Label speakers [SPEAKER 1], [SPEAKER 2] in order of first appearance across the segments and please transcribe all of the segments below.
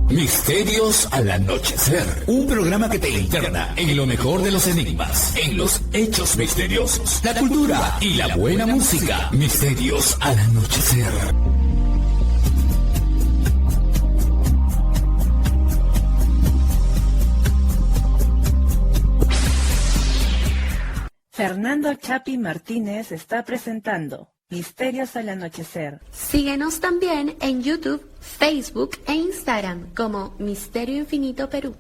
[SPEAKER 1] Misterios al anochecer. Un programa que te interna en lo mejor de los enigmas, en los hechos misteriosos, la cultura y la buena música. Misterios al anochecer.
[SPEAKER 2] Fernando Chapi Martínez está presentando Misterios al Anochecer.
[SPEAKER 3] Síguenos también en YouTube, Facebook e Instagram como Misterio Infinito Perú.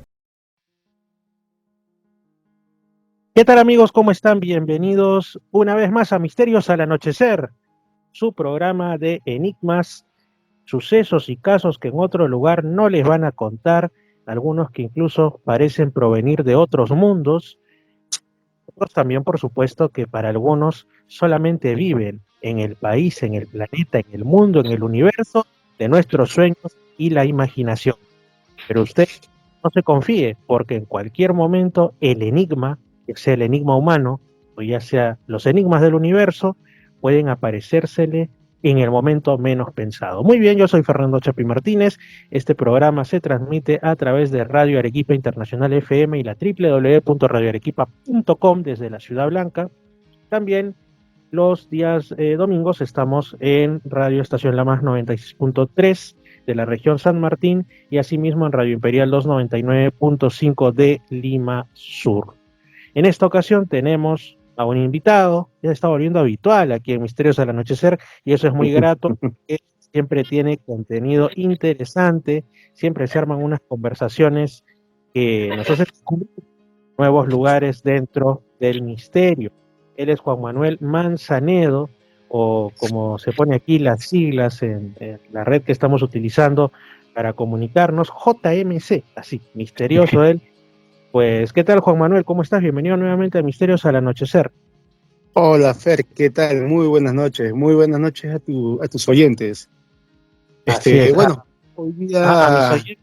[SPEAKER 4] ¿Qué tal, amigos? ¿Cómo están? Bienvenidos una vez más a Misterios al Anochecer, su programa de enigmas, sucesos y casos que en otro lugar no les van a contar, algunos que incluso parecen provenir de otros mundos, otros también, por supuesto, que para algunos solamente viven en el país, en el planeta, en el mundo, en el universo de nuestros sueños y la imaginación. Pero usted no se confíe, porque en cualquier momento el enigma, ya sea el enigma humano o ya sea los enigmas del universo, pueden aparecérsele en el momento menos pensado. Muy bien, yo soy Fernando Chapi Martínez. Este programa se transmite a través de Radio Arequipa Internacional FM y la www.radioarequipa.com desde la Ciudad Blanca. También los días domingos estamos en Radio Estación La Más 96.3 de la región San Martín y asimismo en Radio Imperial 299.5 de Lima Sur. En esta ocasión tenemos a un invitado, ya está volviendo habitual aquí en Misterios al Anochecer, y eso es muy grato, porque siempre tiene contenido interesante, siempre se arman unas conversaciones que nos hacen descubrir nuevos lugares dentro del misterio. Él es Juan Manuel Manzanedo, o como se pone aquí las siglas en la red que estamos utilizando para comunicarnos, JMC, así, misterioso él. Pues, ¿qué tal, Juan Manuel? ¿Cómo estás? Bienvenido nuevamente a Misterios al Anochecer.
[SPEAKER 5] Hola, Fer, ¿qué tal? Muy buenas noches a tus oyentes.
[SPEAKER 4] Así es.
[SPEAKER 5] Bueno, hoy
[SPEAKER 4] A
[SPEAKER 5] día,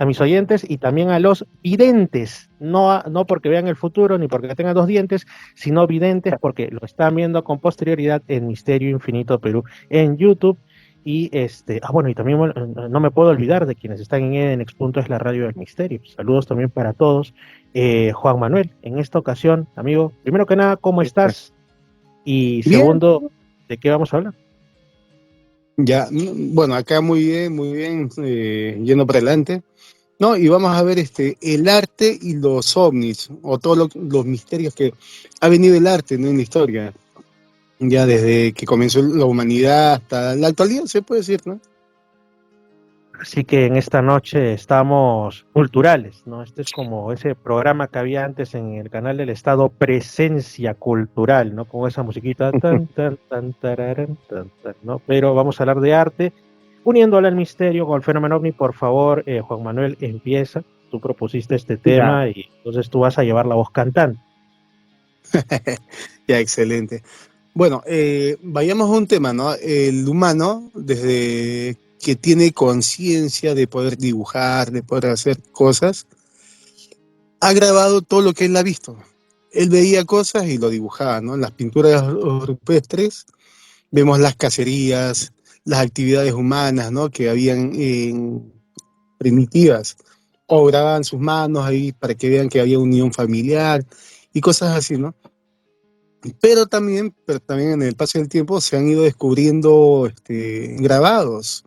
[SPEAKER 4] mis oyentes y también a los videntes, no porque vean el futuro ni porque tengan dos dientes, sino videntes porque lo están viendo con posterioridad en Misterio Infinito Perú en YouTube. Y bueno, y también no me puedo olvidar de quienes están en Edenex. Es la radio del misterio. Saludos también para todos. Juan Manuel, en esta ocasión, amigo, primero que nada, ¿cómo estás? Y
[SPEAKER 5] bien,
[SPEAKER 4] segundo, ¿de qué vamos a hablar?
[SPEAKER 5] ya, bueno, acá muy bien, yendo para adelante, ¿no? Y vamos a ver el arte y los ovnis, o todos los misterios que ha venido el arte, ¿no? En la historia, ya desde que comenzó la humanidad hasta la actualidad, se puede decir, ¿no?
[SPEAKER 4] Así que en esta noche estamos culturales, ¿no? Este es como ese programa que había antes en el canal del Estado, Presencia Cultural, ¿no? Con esa musiquita, tan, tan, tan, tararán, tan, tan, ¿no? Pero vamos a hablar de arte, uniéndole al misterio con el fenómeno ovni. Por favor, Juan Manuel, empieza. Tú propusiste este tema y entonces tú vas a llevar la voz cantante.
[SPEAKER 5] Ya, excelente. Bueno, vayamos a un tema, ¿no? El humano, desde que tiene conciencia de poder dibujar, de poder hacer cosas, ha grabado todo lo que él ha visto. Él veía cosas y lo dibujaba, ¿no? En las pinturas rupestres vemos las cacerías, las actividades humanas, ¿no? Que habían primitivas, o grababan sus manos ahí para que vean que había unión familiar y cosas así, ¿no? Pero también en el paso del tiempo se han ido descubriendo grabados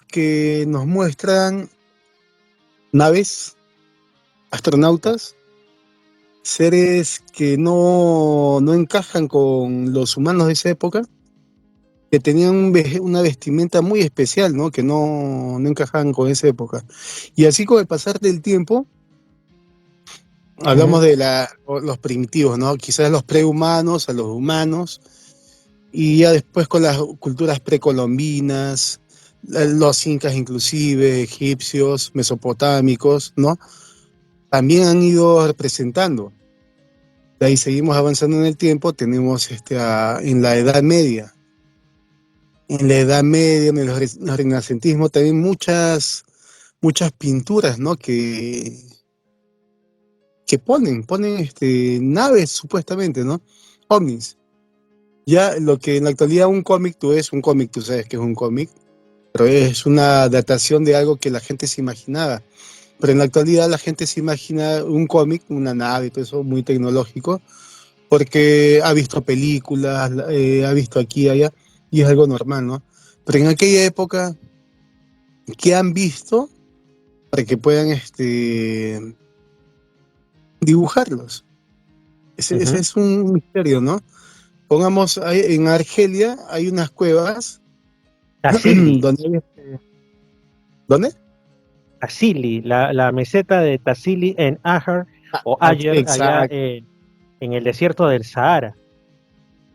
[SPEAKER 5] que nos muestran naves, astronautas, seres que no encajan con los humanos de esa época, que tenían una vestimenta muy especial, ¿no? Que no encajaban con esa época. Y así con el pasar del tiempo, hablamos de los primitivos, ¿no? Quizás los prehumanos a los humanos, y ya después con las culturas precolombinas, los incas inclusive, egipcios, mesopotámicos, ¿no? También han ido representando. De ahí seguimos avanzando en el tiempo, tenemos en la Edad Media. En la Edad Media, en el Renacentismo, también muchas pinturas, ¿no? Que ponen naves supuestamente, ¿no? Ovnis. Ya lo que en la actualidad un cómic, tú sabes que es un cómic, pero es una adaptación de algo que la gente se imaginaba. Pero en la actualidad la gente se imagina un cómic, una nave y todo eso muy tecnológico, porque ha visto películas, ha visto aquí y allá, y es algo normal, ¿no? Pero en aquella época, ¿qué han visto para que puedan dibujarlos? Ese
[SPEAKER 4] Ujú.
[SPEAKER 5] es un misterio, ¿no? Pongamos, en Argelia hay unas cuevas
[SPEAKER 4] Tassili,
[SPEAKER 5] donde ¿dónde?
[SPEAKER 4] Tassili, la meseta de Tassili en Ajar o Ayer, allá
[SPEAKER 5] Exacto.
[SPEAKER 4] en el desierto del Sahara.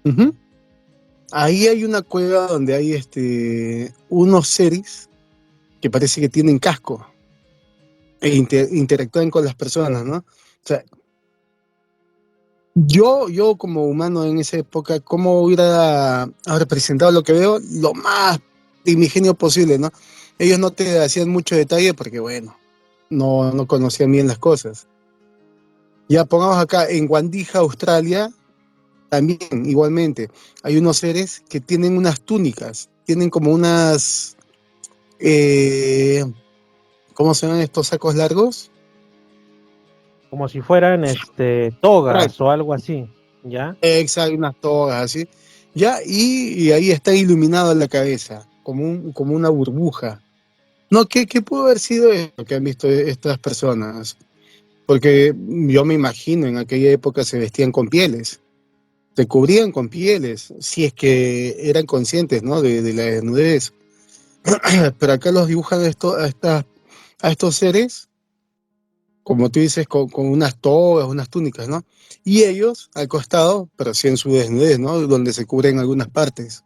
[SPEAKER 5] Ujú. Ahí hay una cueva donde hay unos seres que parece que tienen casco e interactúan con las personas, ¿no? O sea, yo como humano en esa época, ¿cómo hubiera representado lo que veo? Lo más primigenio posible, ¿no? Ellos no te hacían mucho detalle porque, bueno, no conocían bien las cosas. Ya pongamos acá, en Wandija, Australia, también igualmente, hay unos seres que tienen unas túnicas, tienen como unas, eh, ¿cómo se llaman estos sacos largos?
[SPEAKER 4] Como si fueran togas o algo así, ¿ya?
[SPEAKER 5] Exacto, unas togas así. Ya, y ahí está iluminado la cabeza, como una burbuja. No, ¿qué pudo haber sido eso que han visto estas personas? Porque yo me imagino en aquella época se vestían con pieles, se cubrían con pieles, si es que eran conscientes, ¿no? De la desnudez. Pero acá los dibujan a estos seres, como tú dices, con unas togas, unas túnicas, ¿no? Y ellos al costado, pero sí en su desnudez, ¿no? Donde se cubren algunas partes.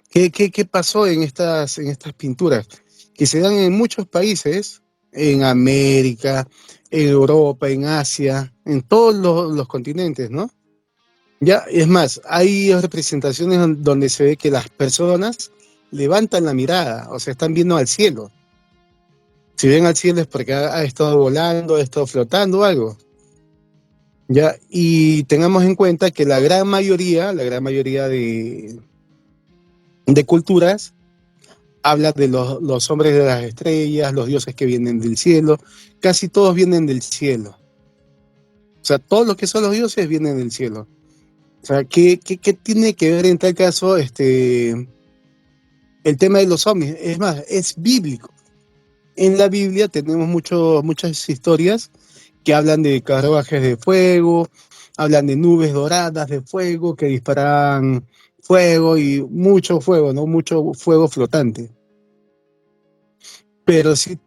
[SPEAKER 5] ¿Qué pasó en estas pinturas? Que se dan en muchos países, en América, en Europa, en Asia, en todos los continentes, ¿no? Ya, es más, hay representaciones donde se ve que las personas levantan la mirada, o sea, están viendo al cielo. Si ven al cielo es porque ha estado volando, ha estado flotando o algo. Ya, y tengamos en cuenta que la gran mayoría de culturas habla de los hombres de las estrellas, los dioses que vienen del cielo, casi todos vienen del cielo. O sea, todos los que son los dioses vienen del cielo. O sea, ¿qué tiene que ver en tal caso el tema de los ovnis? Es más, es bíblico. En la Biblia tenemos muchas historias que hablan de carruajes de fuego, hablan de nubes doradas de fuego que disparan fuego y mucho fuego, ¿no? Mucho fuego flotante. Pero si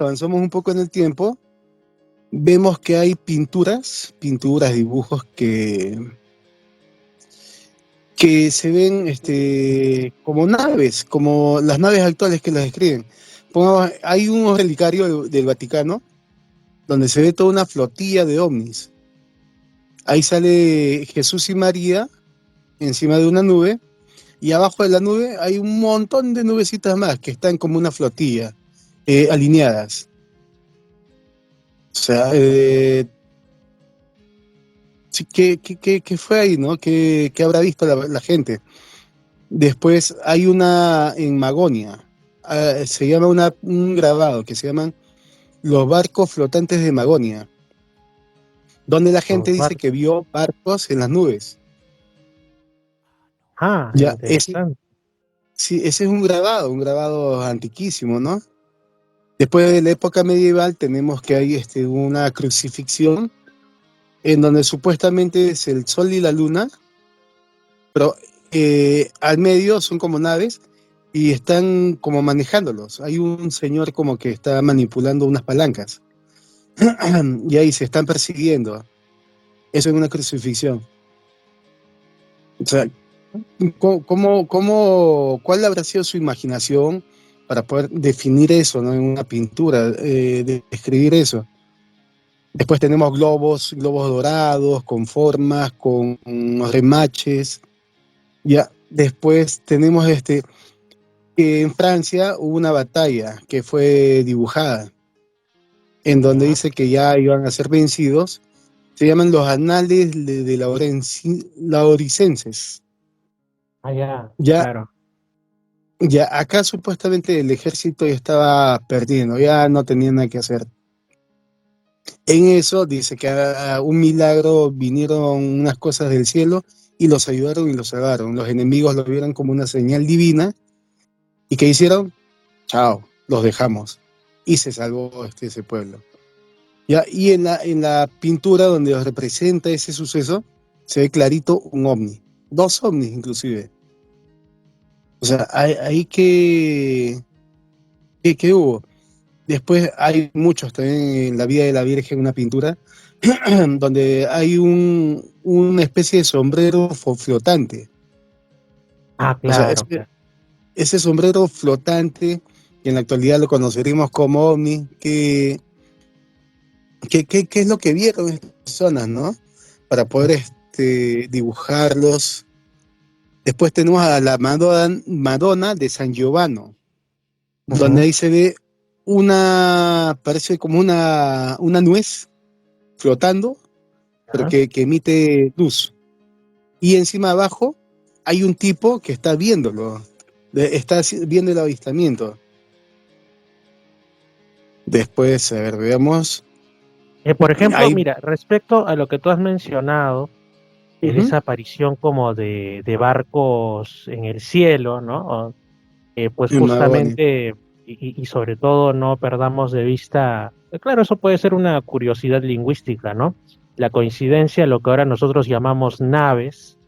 [SPEAKER 5] avanzamos un poco en el tiempo, vemos que hay pinturas, dibujos que se ven como naves, como las naves actuales que las describen. Hay un relicario del Vaticano donde se ve toda una flotilla de ovnis. Ahí sale Jesús y María encima de una nube y abajo de la nube hay un montón de nubecitas más que están como una flotilla, alineadas. O sea, sí, ¿qué fue ahí, no? ¿Qué habrá visto la gente? Después hay una en Magonia, se llama un grabado que se llaman Los barcos flotantes de Magonia, donde la gente
[SPEAKER 4] Los
[SPEAKER 5] dice que vio barcos en las nubes. Ya,
[SPEAKER 4] Interesante.
[SPEAKER 5] sí, ese es un grabado antiquísimo, ¿no? Después de la época medieval tenemos que hay una crucifixión en donde supuestamente es el sol y la luna, pero al medio son como naves y están como manejándolos. Hay un señor como que está manipulando unas palancas y ahí se están persiguiendo. Eso es una crucifixión. O sea, ¿cuál habrá sido su imaginación para poder definir eso, ¿no? En una pintura, describir eso? Después tenemos globos dorados, con formas, con remaches. Ya, después tenemos que en Francia hubo una batalla que fue dibujada, en donde
[SPEAKER 4] Ya.
[SPEAKER 5] dice que ya iban a ser vencidos. Se llaman los Anales de Lauricenses.
[SPEAKER 4] Ah, ya,
[SPEAKER 5] Ya,
[SPEAKER 4] claro.
[SPEAKER 5] Ya, acá supuestamente el ejército ya estaba perdiendo, ya no tenía nada que hacer. En eso dice que a un milagro vinieron unas cosas del cielo y los ayudaron y los salvaron. Los enemigos lo vieron como una señal divina y ¿qué hicieron? Chao, los dejamos. Y se salvó ese pueblo. Ya, y en la pintura donde representa ese suceso, se ve clarito un ovni. 2 ovnis inclusive. O sea, ahí que hubo. Después hay muchos también en la vida de la Virgen, una pintura, donde hay una especie de sombrero flotante.
[SPEAKER 4] Ah,
[SPEAKER 5] O sea,
[SPEAKER 4] claro, claro.
[SPEAKER 5] ese sombrero flotante, que en la actualidad lo conoceríamos como ovni, ¿qué es lo que vieron estas personas, no? Para poder dibujarlos. Después tenemos a la Madonna de San Giovanni, donde
[SPEAKER 4] Ujú.
[SPEAKER 5] ahí se ve parece como una nuez flotando, pero
[SPEAKER 4] Ya.
[SPEAKER 5] que emite luz. Y encima abajo hay un tipo que está viéndolo, está viendo el avistamiento. Después, a ver, veamos.
[SPEAKER 4] Por ejemplo,
[SPEAKER 5] Hay,
[SPEAKER 4] mira, respecto a lo que tú has mencionado,
[SPEAKER 5] ujú,
[SPEAKER 4] esa aparición como de barcos en el cielo, ¿no? Pues
[SPEAKER 5] en Madonna.
[SPEAKER 4] justamente, y sobre todo no perdamos de vista, claro, eso puede ser una curiosidad lingüística, ¿no? La coincidencia, lo que ahora nosotros llamamos naves,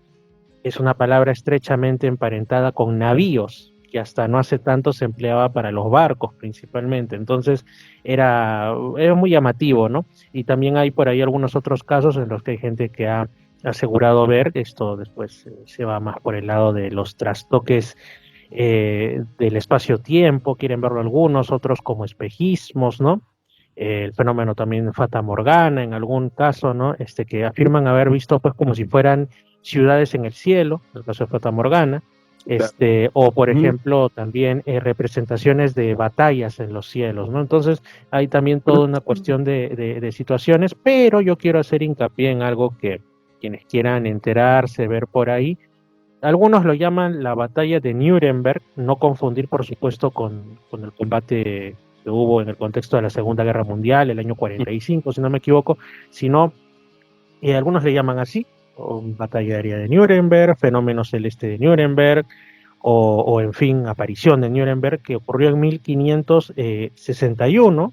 [SPEAKER 4] es una palabra estrechamente emparentada con navíos, que hasta no hace tanto se empleaba para los barcos principalmente. Entonces era muy llamativo, ¿no? Y también hay por ahí algunos otros casos en los que hay gente que ha asegurado ver, esto después se va más por el lado de los trastoques del espacio-tiempo, quieren verlo algunos, otros como espejismos, ¿no? El fenómeno también Fata Morgana en algún caso, ¿no? Que afirman haber visto pues como si fueran ciudades en el cielo, en el caso de Fata Morgana, o por
[SPEAKER 5] Ujú.
[SPEAKER 4] ejemplo también representaciones de batallas en los cielos, ¿no? Entonces hay también toda una cuestión de situaciones, pero yo quiero hacer hincapié en algo que quienes quieran enterarse, ver por ahí, algunos lo llaman la batalla de Nuremberg, no confundir por supuesto con el combate que hubo en el contexto de la Segunda Guerra Mundial, el año 45, si no me equivoco, sino algunos le llaman así, o batalla aérea de Nuremberg, fenómeno celeste de Nuremberg, o en fin, aparición de Nuremberg, que ocurrió en 1561.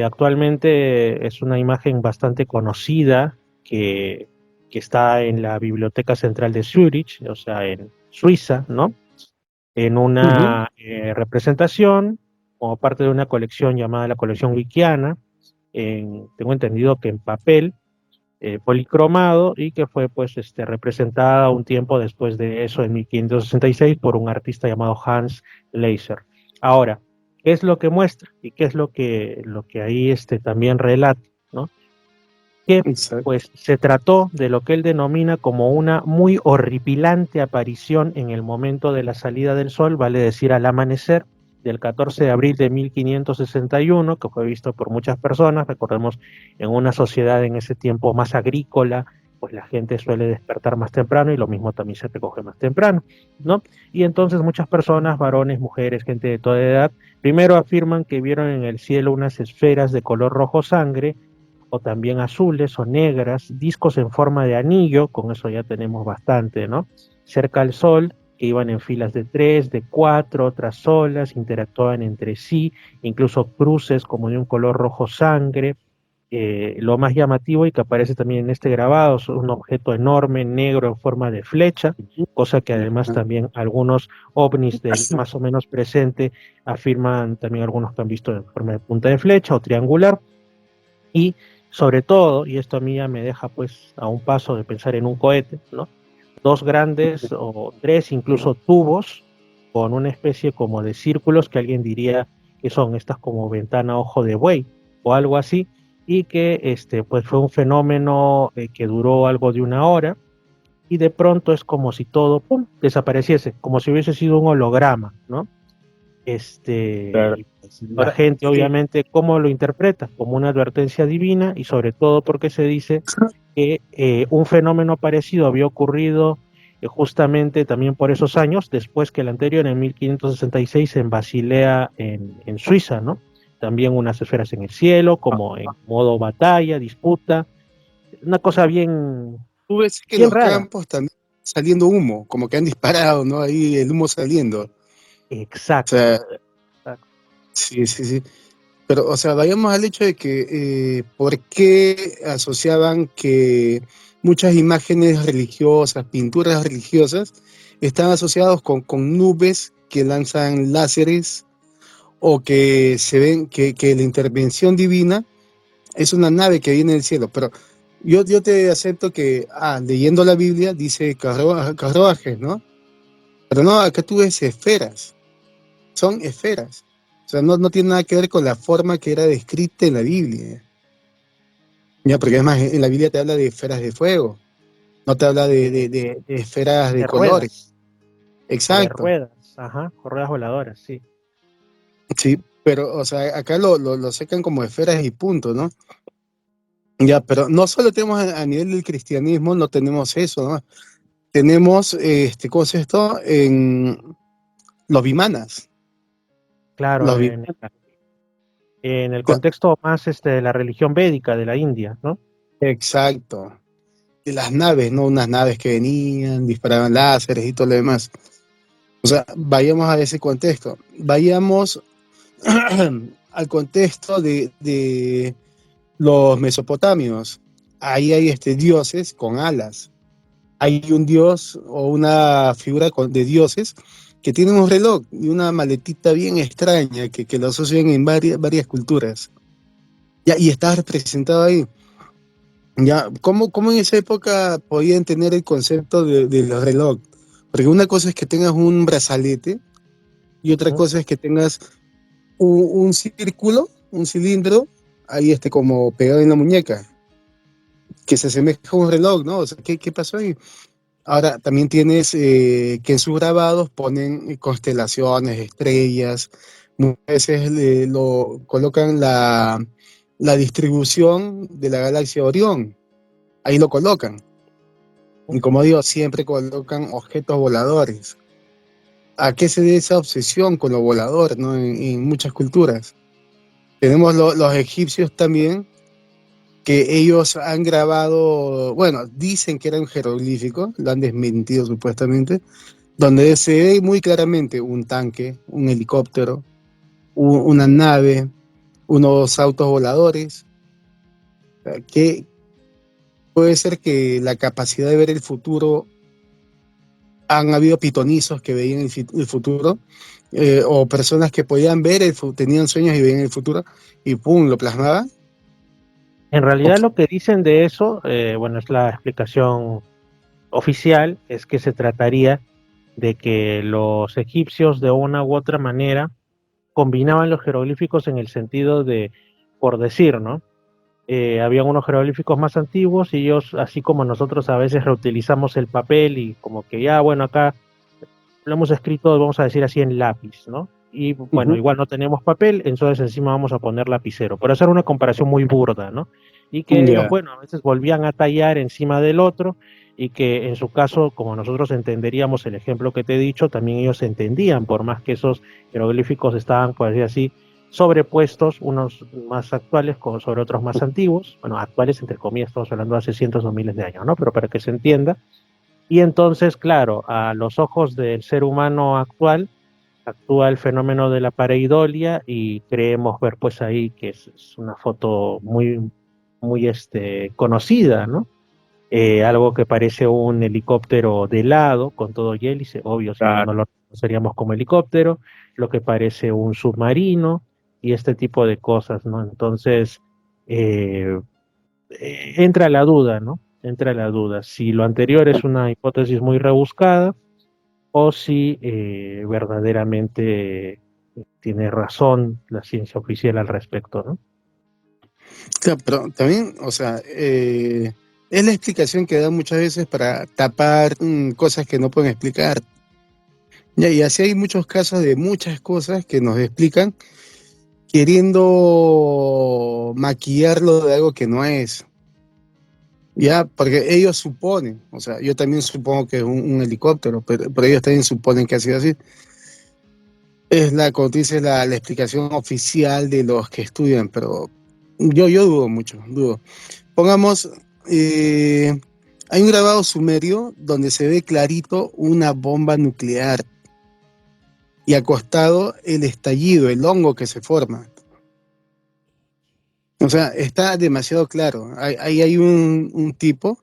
[SPEAKER 4] Actualmente es una imagen bastante conocida que está en la Biblioteca Central de Zurich, o sea, en Suiza, ¿no? En
[SPEAKER 5] Ujú.
[SPEAKER 4] una representación como parte de una colección llamada la colección Wickiana, tengo entendido que en papel, policromado, y que fue pues representada un tiempo después de eso, en 1566, por un artista llamado Hans Leiser. Ahora, ¿qué es lo que muestra? ¿Y qué es lo que ahí también relata? ¿No? Que
[SPEAKER 5] Exacto.
[SPEAKER 4] pues se trató de lo que él denomina como una muy horripilante aparición en el momento de la salida del sol, vale decir al amanecer, del 14 de abril de 1561, que fue visto por muchas personas. Recordemos, en una sociedad en ese tiempo más agrícola, pues la gente suele despertar más temprano y lo mismo también se recoge más temprano, ¿no? Y entonces muchas personas, varones, mujeres, gente de toda edad, primero afirman que vieron en el cielo unas esferas de color rojo sangre, o también azules o negras, discos en forma de anillo, con eso ya tenemos bastante, ¿no? Cerca al Sol, que iban en filas de 3, de 4, otras solas, interactuaban entre sí, incluso cruces como de un color rojo sangre. Lo más llamativo y que aparece también en este grabado es un objeto enorme, negro, en forma de flecha, cosa que además también algunos ovnis del más o menos presente afirman, también algunos que han visto en forma de punta de flecha o triangular. Y sobre todo, y esto a mí ya me deja pues a un paso de pensar en un cohete, ¿no? Dos grandes o tres incluso tubos con una especie como de círculos que alguien diría que son estas como ventana ojo de buey o algo así, y que pues fue un fenómeno que duró algo de una hora, y de pronto es como si todo pum, desapareciese, como si hubiese sido un holograma, ¿no?
[SPEAKER 5] Claro.
[SPEAKER 4] Y pues la
[SPEAKER 5] Ahora,
[SPEAKER 4] gente obviamente, ¿cómo lo interpreta? Como una advertencia divina, y sobre todo porque se dice que un fenómeno parecido había ocurrido justamente también por esos años, después que el anterior, en 1566, en Basilea, en Suiza, ¿no? También unas esferas en el cielo, como en modo batalla, disputa, una cosa bien,
[SPEAKER 5] Tú ves que
[SPEAKER 4] bien
[SPEAKER 5] los
[SPEAKER 4] rara.
[SPEAKER 5] campos también saliendo humo, como que han disparado, ¿no? Ahí el humo saliendo. O
[SPEAKER 4] Exacto,
[SPEAKER 5] sea,
[SPEAKER 4] exacto.
[SPEAKER 5] sí, sí, sí. Pero, o sea, vayamos al hecho de que, ¿por qué asociaban que muchas imágenes religiosas, pinturas religiosas, están asociados con nubes que lanzan láseres o que se ven que la intervención divina es una nave que viene del cielo? Pero yo te acepto que, leyendo la Biblia, dice carruajes, ¿no? Pero no, acá tú ves esferas, son esferas. O sea, no tiene nada que ver con la forma que era descrita en la Biblia. Ya, porque además en la Biblia te habla de esferas de fuego, no te habla
[SPEAKER 4] De,
[SPEAKER 5] de esferas de
[SPEAKER 4] de
[SPEAKER 5] colores.
[SPEAKER 4] ruedas, o de
[SPEAKER 5] Exacto,
[SPEAKER 4] ruedas, ajá, o ruedas voladoras, sí.
[SPEAKER 5] sí, pero, o sea, acá lo secan como esferas y punto, ¿no? Ya, pero no solo tenemos a nivel del cristianismo, no tenemos eso, ¿no? Tenemos, ¿cómo es esto? En los vimanas.
[SPEAKER 4] Claro,
[SPEAKER 5] Los vimanas,
[SPEAKER 4] en el contexto más de la religión védica de la India, ¿no?
[SPEAKER 5] exacto. De las naves, ¿no? Unas naves que venían, disparaban láseres y todo lo demás. O sea, vayamos a ese contexto. Vayamos al contexto de los mesopotamios. Ahí hay dioses con alas. Hay un dios o una figura de dioses que tienen un reloj y una maletita bien extraña que lo asocian en varias culturas. Ya, y está representado ahí. Ya, ¿cómo en esa época podían tener el concepto del reloj? Porque una cosa es que tengas un brazalete y otra
[SPEAKER 4] Ujú.
[SPEAKER 5] cosa es que tengas un círculo, un cilindro, ahí como pegado en la muñeca, que se asemeja a un reloj, ¿no? O sea, ¿qué pasó ahí? Ahora, también tienes que en sus grabados ponen constelaciones, estrellas, muchas veces lo colocan la distribución de la galaxia Orión, ahí lo colocan. Y como digo, siempre colocan objetos voladores. ¿A qué se debe esa obsesión con lo volador, ¿no? En muchas culturas. Tenemos los egipcios también, que ellos han grabado, bueno, dicen que era un jeroglífico, lo han desmentido supuestamente, donde se ve muy claramente un tanque, un helicóptero, una nave, unos autos voladores, que puede ser que la capacidad de ver el futuro, han habido pitonizos que veían el futuro, o personas que podían ver, tenían sueños y veían el futuro, y pum, lo plasmaban.
[SPEAKER 4] En realidad
[SPEAKER 5] Ok.
[SPEAKER 4] lo que dicen de eso, bueno, es la explicación oficial, es que se trataría de que los egipcios de una u otra manera combinaban los jeroglíficos en el sentido de, por decir, ¿no? Habían unos jeroglíficos más antiguos y ellos, así como nosotros a veces reutilizamos el papel y como que ya, bueno, acá lo hemos escrito, vamos a decir así, en lápiz, ¿no? Y bueno,
[SPEAKER 5] Ujú.
[SPEAKER 4] igual no tenemos papel, entonces encima vamos a poner lapicero. Pero hacer una comparación muy burda, ¿no? Y que ellos,
[SPEAKER 5] Ya.
[SPEAKER 4] bueno, a veces volvían a tallar encima del otro y que en su caso, como nosotros entenderíamos el ejemplo que te he dicho, también ellos entendían, por más que esos jeroglíficos estaban, por decir así, sobrepuestos, unos más actuales sobre otros más antiguos, bueno, actuales entre comillas, estamos hablando de hace cientos o miles de años, ¿no? Pero para que se entienda, y entonces, claro, a los ojos del ser humano actual, actúa el fenómeno de la pareidolia y creemos ver pues ahí que es una foto muy, muy conocida, ¿no? Algo que parece un helicóptero de lado, con todo y hélice, obvio, si no, no
[SPEAKER 5] Claro.
[SPEAKER 4] lo conoceríamos como helicóptero, lo que parece un submarino y este tipo de cosas, ¿no? Entonces, eh, entra la duda, ¿no? Entra la duda si lo anterior es una hipótesis muy rebuscada o si verdaderamente tiene razón la ciencia oficial al respecto, ¿no?
[SPEAKER 5] Claro, pero también, o sea, es la explicación que dan muchas veces para tapar cosas que no pueden explicar. Ya, y así hay muchos casos de muchas cosas que nos explican queriendo maquillarlo de algo que no es. Ya, porque ellos suponen, o sea, yo también supongo que es un helicóptero, pero ellos también suponen que ha sido así. Es como tú dices, la explicación oficial de los que estudian, pero yo dudo mucho, dudo. Pongamos, eh, hay un grabado sumerio donde se ve clarito una bomba nuclear y acostado el estallido, el hongo que se forma. O sea, está demasiado claro. Ahí hay un tipo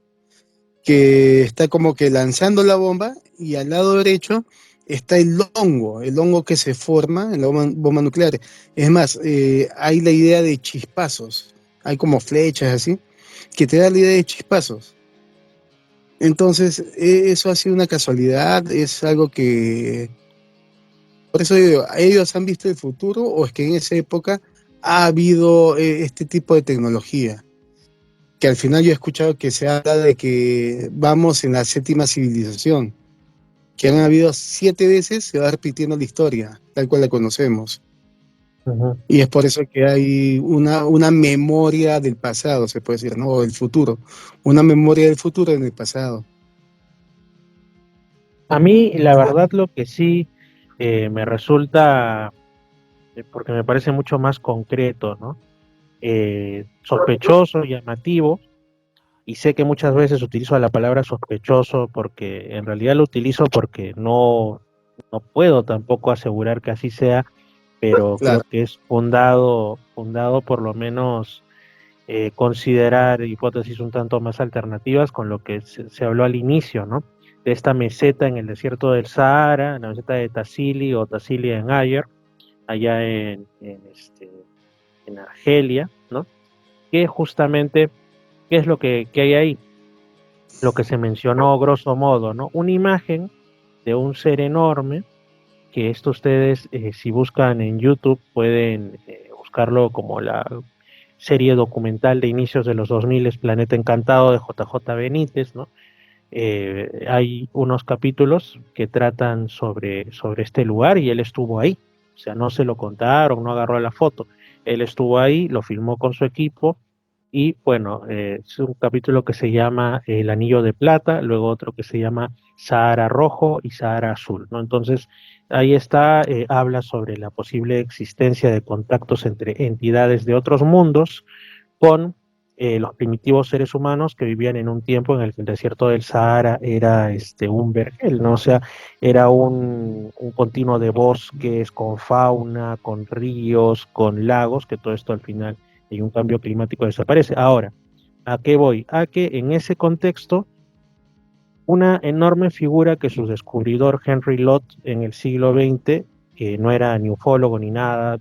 [SPEAKER 5] que está como que lanzando la bomba y al lado derecho está el hongo que se forma en la bomba nuclear. Es más, hay la idea de chispazos, hay como flechas así, que te da la idea de chispazos. Entonces, eso ha sido una casualidad, es algo que... Por eso digo, ¿ellos han visto el futuro o es que en esa época ha habido este tipo de tecnología? Que al final yo he escuchado que se habla de que vamos en la séptima civilización, que han habido 7 veces, se va repitiendo la historia, tal cual la conocemos.
[SPEAKER 4] Ujú.
[SPEAKER 5] Y es por eso que hay una memoria del pasado, se puede decir, ¿no? O del futuro. Una memoria del futuro en el pasado.
[SPEAKER 4] A mí, la verdad, lo que sí me resulta, porque me parece mucho más concreto, ¿no? Sospechoso, llamativo, y sé que muchas veces utilizo la palabra sospechoso porque en realidad lo utilizo porque no puedo tampoco asegurar que así sea, pero creo
[SPEAKER 5] Claro.
[SPEAKER 4] que es fundado por lo menos considerar hipótesis un tanto más alternativas con lo que se habló al inicio, ¿no? De esta meseta en el desierto del Sahara, en la meseta de Tassili o Tassili en Ayer, allá en Argelia, ¿no? Que justamente, ¿qué es lo que hay ahí? Lo que se mencionó grosso modo, ¿no? Una imagen de un ser enorme, que esto ustedes, si buscan en YouTube, pueden buscarlo como la serie documental de inicios de los 2000, Planeta Encantado de JJ Benítez, ¿no? Hay unos capítulos que tratan sobre este lugar y él estuvo ahí. O sea, no se lo contaron, no agarró la foto. Él estuvo ahí, lo filmó con su equipo y bueno, es un capítulo que se llama El Anillo de Plata, luego otro que se llama Sahara Rojo y Sahara Azul, ¿no? Entonces, ahí está, habla sobre la posible existencia de contactos entre entidades de otros mundos con los primitivos seres humanos que vivían en un tiempo en el que el desierto del Sahara era un vergel, ¿no? O sea, era un continuo de bosques, con fauna, con ríos, con lagos, que todo esto al final en un cambio climático desaparece. Ahora, ¿a qué voy? A que en ese contexto, una enorme figura que su descubridor Henry Lott en el siglo XX, que no era ni ufólogo ni nada,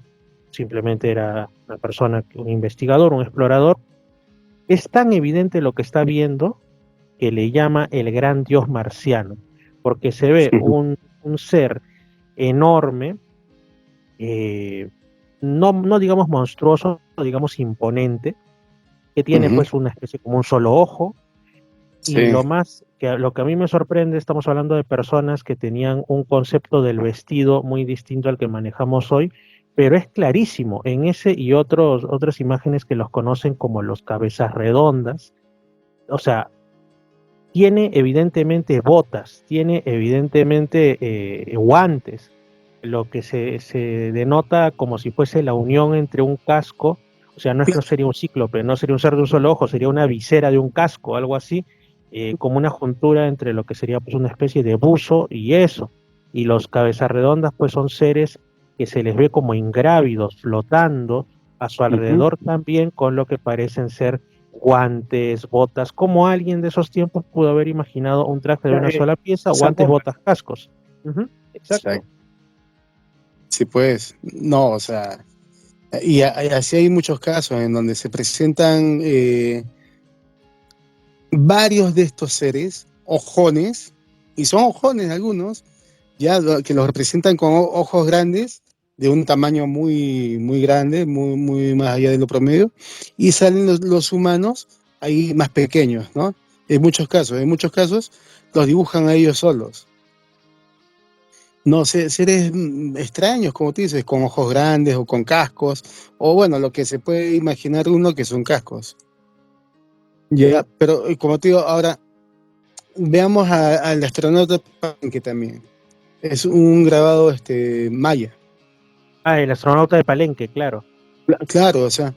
[SPEAKER 4] simplemente era una persona, un investigador, un explorador, es tan evidente lo que está viendo que le llama el gran dios marciano, porque se ve un ser enorme, no digamos monstruoso, digamos imponente, que tiene
[SPEAKER 5] Ujú.
[SPEAKER 4] pues una especie como un solo ojo, y
[SPEAKER 5] Sí.
[SPEAKER 4] lo que a mí me sorprende, estamos hablando de personas que tenían un concepto del vestido muy distinto al que manejamos hoy, pero es clarísimo en ese y otras imágenes que los conocen como los cabezas redondas. O sea, tiene evidentemente botas, tiene evidentemente guantes, lo que se denota como si fuese la unión entre un casco, o sea, no sería un cíclope, no sería un ser de un solo ojo, sería una visera de un casco, algo así, como una juntura entre lo que sería pues una especie de buzo y eso. Y los cabezas redondas pues son seres que se les ve como ingrávidos, flotando a su
[SPEAKER 5] Ujú.
[SPEAKER 4] alrededor también con lo que parecen ser guantes, botas, como alguien de esos tiempos pudo haber imaginado un traje de una sola pieza, guantes,
[SPEAKER 5] Sambo.
[SPEAKER 4] botas, cascos. Ujú, exacto.
[SPEAKER 5] Exacto. Sí, pues, no, o sea, y así hay muchos casos en donde se presentan varios de estos seres, ojones, y son ojones algunos, ya que los representan con ojos grandes, de un tamaño muy, muy grande, muy, muy más allá de lo promedio, y salen los humanos ahí más pequeños, ¿no? En muchos casos los dibujan a ellos solos. No sé, seres extraños, como tú dices, con ojos grandes o con cascos, o bueno, lo que se puede imaginar uno que son cascos. Ya, pero como te digo, ahora veamos al astronauta que también es un grabado maya.
[SPEAKER 4] Ah, el astronauta de Palenque, claro.
[SPEAKER 5] Claro, o sea,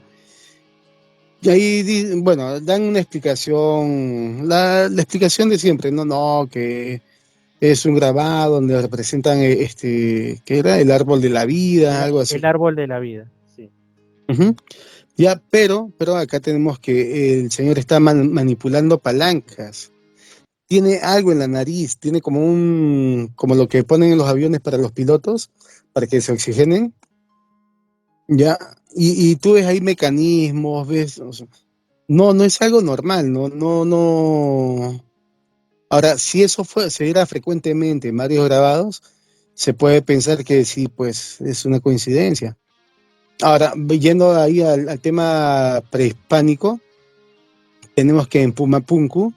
[SPEAKER 5] y ahí, bueno, dan una explicación, la explicación de siempre, no, que es un grabado donde representan, ¿qué era? El árbol de la vida, algo
[SPEAKER 4] El
[SPEAKER 5] así.
[SPEAKER 4] árbol de la vida, sí.
[SPEAKER 5] Ujú. Ya, pero acá tenemos que el señor está manipulando palancas. Tiene algo en la nariz, tiene como lo que ponen en los aviones para los pilotos, para que se oxigenen, ya, y tú ves ahí mecanismos, ves, o sea, no es algo normal, no. Ahora, si eso se diera frecuentemente en varios grabados, se puede pensar que sí, pues es una coincidencia. Ahora, yendo ahí al tema prehispánico, tenemos que en Pumapunku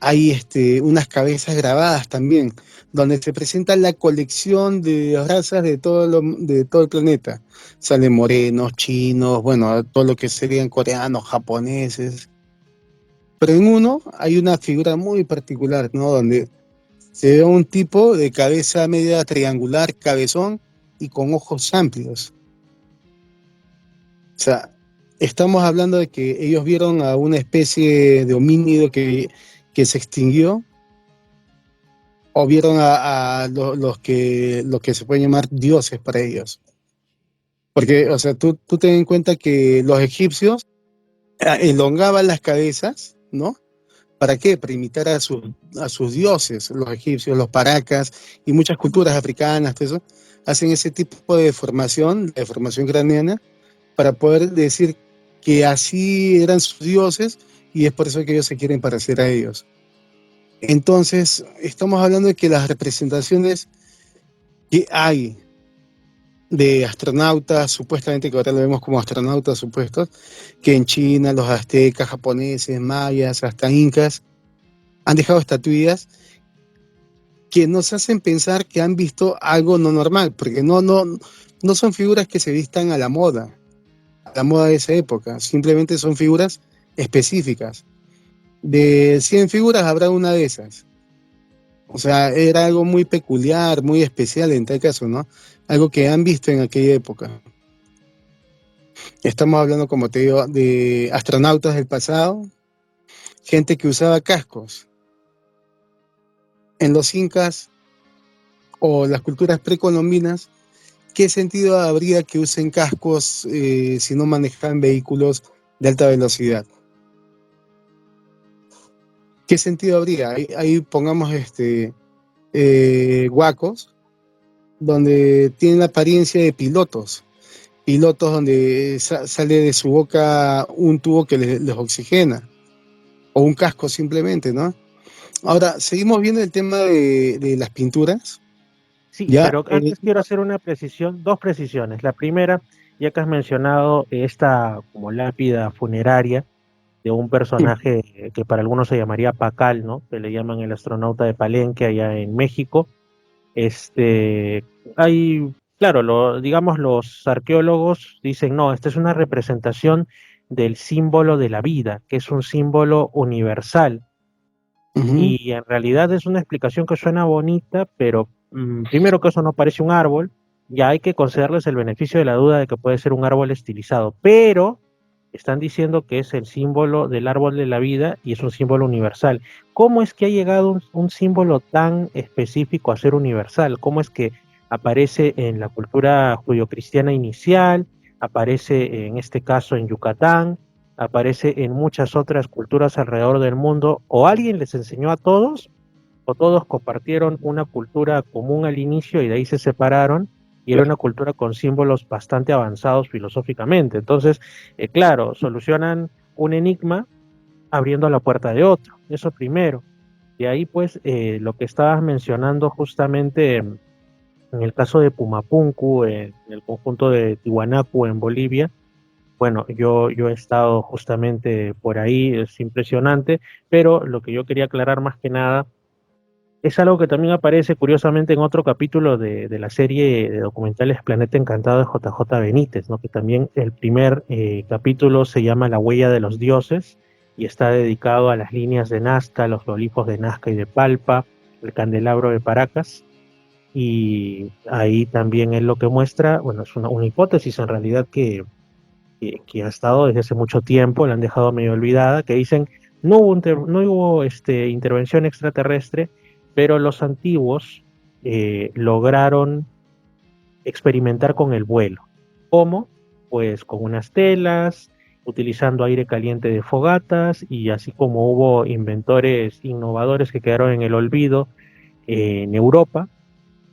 [SPEAKER 5] hay unas cabezas grabadas también, donde se presenta la colección de razas de todo el planeta. Salen morenos, chinos, bueno, todo lo que serían coreanos, japoneses. Pero en uno hay una figura muy particular, ¿no? Donde se ve un tipo de cabeza media triangular, cabezón y con ojos amplios. O sea, estamos hablando de que ellos vieron a una especie de homínido que se extinguió, o vieron los que se pueden llamar dioses para ellos. Porque, o sea, tú ten en cuenta que los egipcios elongaban las cabezas, ¿no? ¿Para qué? Para imitar a sus dioses, los egipcios, los paracas y muchas culturas africanas, todo eso, hacen ese tipo de formación craneana, para poder decir que así eran sus dioses y es por eso que ellos se quieren parecer a ellos. Entonces, estamos hablando de que las representaciones que hay de astronautas, supuestamente que ahora lo vemos como astronautas supuestos, que en China, los aztecas, japoneses, mayas, hasta incas, han dejado estatuillas que nos hacen pensar que han visto algo no normal, porque no son figuras que se vistan a la moda de esa época, simplemente son figuras específicas. De 100 figuras habrá una de esas. O sea, era algo muy peculiar, muy especial en tal caso, ¿no? Algo que han visto en aquella época. Estamos hablando, como te digo, de astronautas del pasado, gente que usaba cascos. En los incas o las culturas precolombinas, ¿qué sentido habría que usen cascos si no manejan vehículos de alta velocidad? ¿Qué sentido habría? Ahí pongamos huacos, donde tienen la apariencia de pilotos donde sale de su boca un tubo que les oxigena, o un casco simplemente, ¿no? Ahora, seguimos viendo el tema de las pinturas,
[SPEAKER 4] Sí,
[SPEAKER 5] ya,
[SPEAKER 4] pero antes quiero hacer una precisión, dos precisiones. La primera, ya que has mencionado esta como lápida funeraria de un personaje que para algunos se llamaría Pacal, ¿no? Que le llaman el astronauta de Palenque allá en México. Este, hay, claro, digamos los arqueólogos dicen, no, esta es una representación del símbolo de la vida, que es un símbolo universal.
[SPEAKER 5] ujú,
[SPEAKER 4] Y en realidad es una explicación que suena bonita, pero primero que eso no parece un árbol, ya hay que concederles el beneficio de la duda de que puede ser un árbol estilizado, pero están diciendo que es el símbolo del árbol de la vida y es un símbolo universal. ¿Cómo es que ha llegado un símbolo tan específico a ser universal? ¿Cómo es que aparece en la cultura judio-cristiana inicial, aparece en este caso en Yucatán, aparece en muchas otras culturas alrededor del mundo? ¿O alguien les enseñó a todos o todos compartieron una cultura común al inicio y de ahí se separaron y era
[SPEAKER 5] claro.
[SPEAKER 4] una cultura con símbolos bastante avanzados filosóficamente? Entonces, claro, solucionan un enigma abriendo la puerta de otro, eso primero. De ahí pues lo que estabas mencionando justamente en el caso de Pumapunku, en el conjunto de Tiwanaku en Bolivia. Bueno, yo he estado justamente por ahí, es impresionante, pero lo que yo quería aclarar más que nada es algo que también aparece curiosamente en otro capítulo de la serie de documentales Planeta Encantado de JJ Benítez, ¿no? Que también el primer capítulo se llama La huella de los dioses y está dedicado a las líneas de Nazca, los glifos de Nazca y de Palpa, el candelabro de Paracas, y ahí también es lo que muestra, bueno, es una hipótesis en realidad que ha estado desde hace mucho tiempo, la han dejado medio olvidada, que dicen no hubo intervención extraterrestre, pero los antiguos lograron experimentar con el vuelo. ¿Cómo? Pues con unas telas, utilizando aire caliente de fogatas, y así como hubo inventores innovadores que quedaron en el olvido en Europa,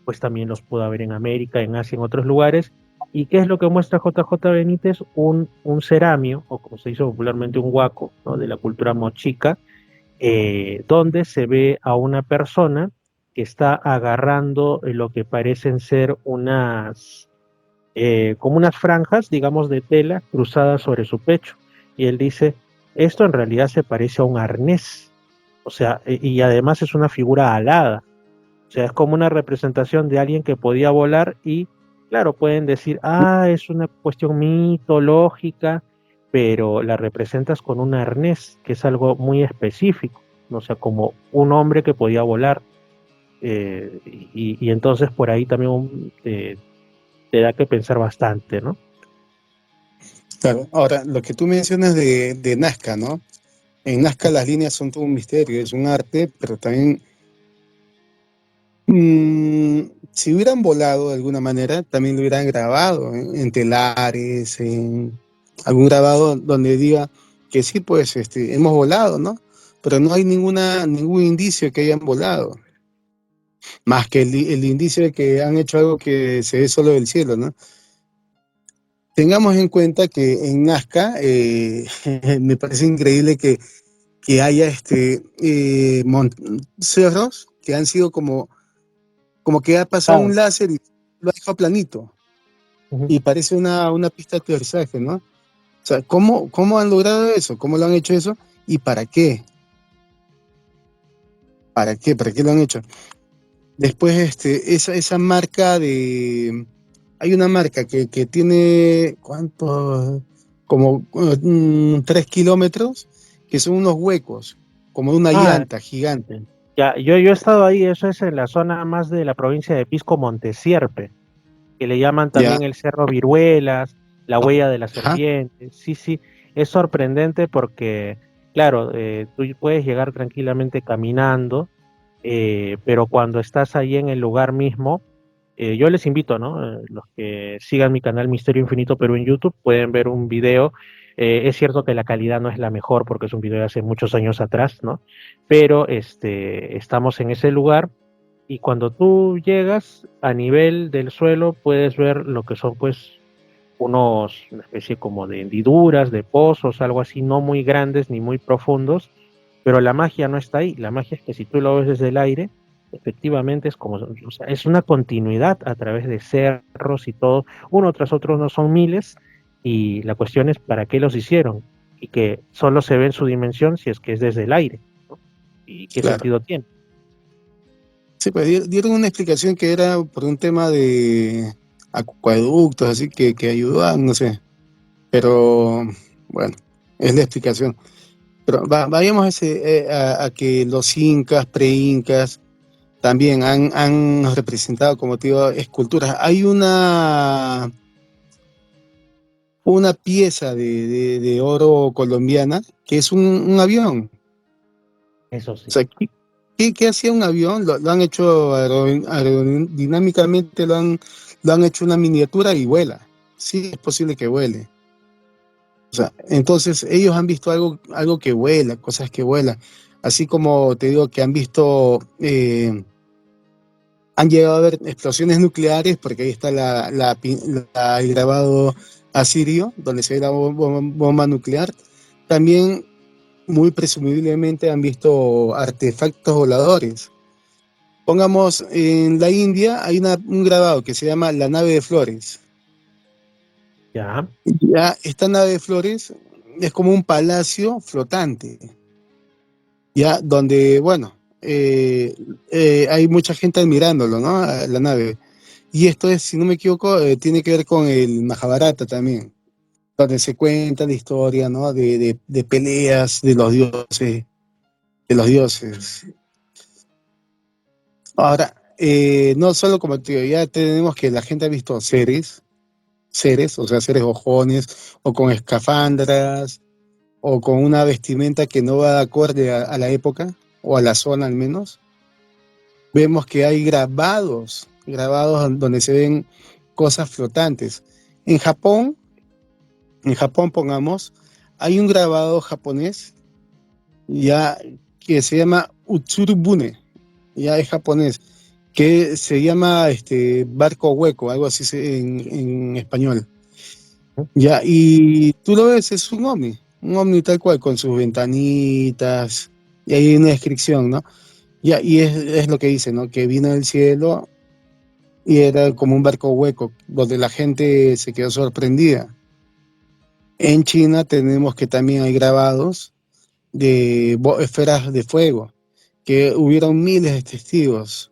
[SPEAKER 4] pues también los pudo haber en América, en Asia, en otros lugares. ¿Y qué es lo que muestra JJ Benítez? Un ceramio, o como se dice popularmente, un huaco, ¿no?, de la cultura mochica, donde se ve a una persona que está agarrando lo que parecen ser como unas franjas, digamos, de tela cruzadas sobre su pecho. Y él dice, esto en realidad se parece a un arnés, o sea, y además es una figura alada, o sea, es como una representación de alguien que podía volar y, claro, pueden decir, es una cuestión mitológica, pero la representas con un arnés, que es algo muy específico, ¿no? O sea, como un hombre que podía volar. Y entonces por ahí también te da que pensar bastante, ¿no?
[SPEAKER 5] Claro. Ahora, lo que tú mencionas de Nazca, ¿no? En Nazca las líneas son todo un misterio, es un arte, pero también, si hubieran volado de alguna manera, también lo hubieran grabado en telares, en algún grabado donde diga que sí, pues hemos volado, ¿no? Pero no hay ningún indicio que hayan volado, más que el indicio de que han hecho algo que se ve solo del cielo, ¿no? Tengamos en cuenta que en Nazca me parece increíble que haya cerros que han sido como que ha pasado un láser y lo ha dejado planito.
[SPEAKER 4] Uh-huh.
[SPEAKER 5] Y parece una pista de aterrizaje, ¿no? O sea, ¿cómo han logrado eso? ¿Cómo lo han hecho eso? ¿Y para qué? ¿Para qué? ¿Para qué lo han hecho? Después, esa marca de... Hay una marca que tiene, ¿cuánto? Como 3 kilómetros, que son unos huecos, como de una llanta gigante.
[SPEAKER 4] Ya, yo he estado ahí, eso es en la zona más de la provincia de Pisco, Montesierpe, que le llaman también
[SPEAKER 5] Ya.
[SPEAKER 4] el Cerro Viruelas, la huella de la
[SPEAKER 5] Ajá.
[SPEAKER 4] serpiente. Sí, sí, es sorprendente porque, claro, tú puedes llegar tranquilamente caminando, pero cuando estás ahí en el lugar mismo, yo les invito, ¿no? Los que sigan mi canal Misterio Infinito Perú en YouTube pueden ver un video. Es cierto que la calidad no es la mejor porque es un video de hace muchos años atrás, ¿no? Pero estamos en ese lugar y cuando tú llegas a nivel del suelo puedes ver lo que son pues una especie como de hendiduras, de pozos, algo así, no muy grandes ni muy profundos, pero la magia no está ahí. La magia es que si tú lo ves desde el aire, efectivamente es como, o sea, es una continuidad a través de cerros y todo, uno tras otro, no son miles, y la cuestión es para qué los hicieron, y que solo se ve en su dimensión si es que es desde el aire, ¿no? ¿Y qué
[SPEAKER 5] Claro.
[SPEAKER 4] sentido tiene?
[SPEAKER 5] Sí, pues dieron una explicación que era por un tema de acueductos, así que ayudaban, no sé. Pero bueno, es la explicación. Pero vayamos a que los incas, pre-incas, también han representado, como te digo, esculturas. Hay una pieza de oro colombiana que es un avión.
[SPEAKER 4] Eso sí.
[SPEAKER 5] O sea, ¿qué hacía un avión? Lo han hecho aerodinámicamente, lo han hecho una miniatura y vuela. Sí, es posible que vuele. O sea, entonces ellos han visto algo que vuela, cosas que vuelan. Así como te digo que han visto, han llegado a ver explosiones nucleares, porque ahí está el grabado asirio, donde se ve la bomba nuclear. También, muy presumiblemente, han visto artefactos voladores. Pongamos, en la India hay un grabado que se llama la nave de Flores.
[SPEAKER 4] Ya.
[SPEAKER 5] Ya, esta nave de Flores es como un palacio flotante, ya, donde, bueno, hay mucha gente admirándolo, ¿no? A la nave. Y esto es, si no me equivoco, tiene que ver con el Mahabharata también. donde se cuenta la historia, ¿no? De peleas de los dioses. Ahora, no solo como te digo, ya tenemos que la gente ha visto seres, o sea, seres ojones, o con escafandras, o con una vestimenta que no va de acorde a la época, o a la zona al menos. Vemos que hay grabados donde se ven cosas flotantes. En Japón, pongamos, hay un grabado japonés ya que se llama Utsurubune, ya es japonés, que se llama barco hueco, algo así en español. Ya, y tú lo ves, es un ovni tal cual, con sus ventanitas, y hay una descripción, ¿no? Ya, y es lo que dice, ¿no? Que vino del cielo y era como un barco hueco, donde la gente se quedó sorprendida. En China tenemos que también hay grabados de esferas de fuego, que hubieron miles de testigos,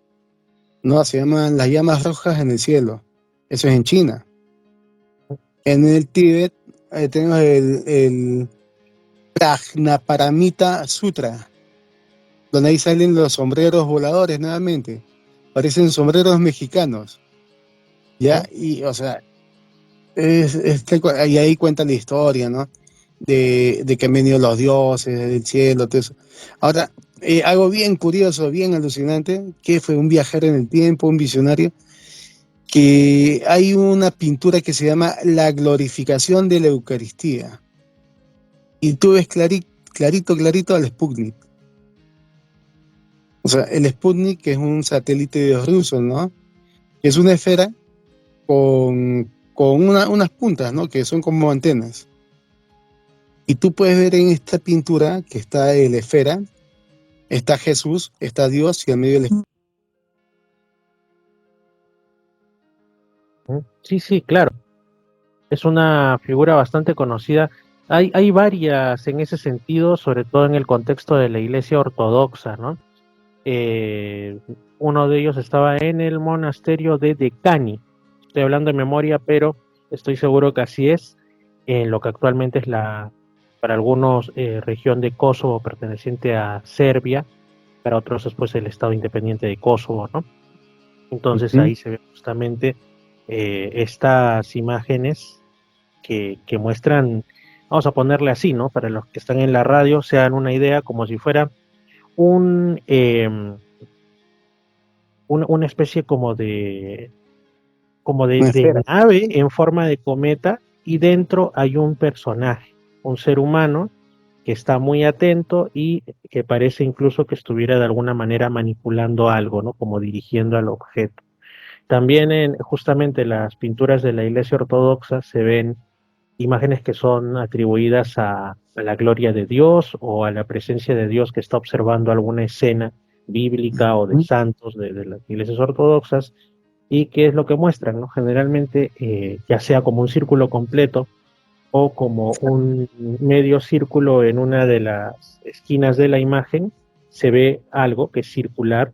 [SPEAKER 5] ¿no? Se llaman las llamas rojas en el cielo. Eso es en China. En el Tíbet tenemos el Prajnaparamita Sutra, donde ahí salen los sombreros voladores nuevamente. Parecen sombreros mexicanos. ¿Ya? Y, o sea, y ahí cuenta la historia, ¿no? De que han venido los dioses del cielo, todo eso. Ahora, algo bien curioso, bien alucinante, que fue un viajero en el tiempo, un visionario, que hay una pintura que se llama La glorificación de la Eucaristía. Y tú ves clarito al Sputnik. O sea, el Sputnik, que es un satélite de los rusos, ¿no? Es una esfera con unas puntas, ¿no? Que son como antenas. Y tú puedes ver en esta pintura que está la esfera, está Jesús, está Dios y al medio el
[SPEAKER 4] Sí, sí, claro. Es una figura bastante conocida. Hay varias en ese sentido, sobre todo en el contexto de la Iglesia Ortodoxa, ¿no? Uno de ellos estaba en el monasterio de Decani. Estoy hablando de memoria, pero estoy seguro que así es, en lo que actualmente es para algunos, región de Kosovo perteneciente a Serbia, para otros después el Estado Independiente de Kosovo, ¿no? Entonces ahí se ve justamente estas imágenes que muestran, vamos a ponerle así, ¿no? Para los que están en la radio, se dan una idea como si fuera una especie como de nave en forma de cometa, y dentro hay un personaje, un ser humano que está muy atento y que parece incluso que estuviera de alguna manera manipulando algo, ¿no? Como dirigiendo al objeto. También en justamente las pinturas de la Iglesia Ortodoxa se ven imágenes que son atribuidas a la gloria de Dios o a la presencia de Dios que está observando alguna escena bíblica o de santos de las iglesias ortodoxas. ¿Y qué es lo que muestran, ¿no? Generalmente, ya sea como un círculo completo o como un medio círculo en una de las esquinas de la imagen, se ve algo que es circular,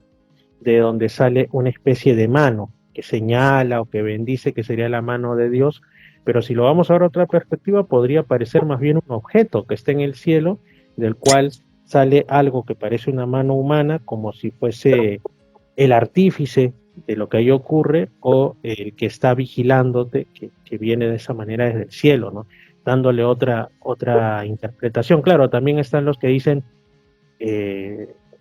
[SPEAKER 4] de donde sale una especie de mano que señala o que bendice, que sería la mano de Dios. Pero si lo vamos a ver a otra perspectiva, podría parecer más bien un objeto que está en el cielo, del cual sale algo que parece una mano humana, como si fuese el artífice de lo que ahí ocurre, o el que está vigilándote, que viene de esa manera desde el cielo, ¿no? Dándole otra interpretación. Claro, también están los que dicen,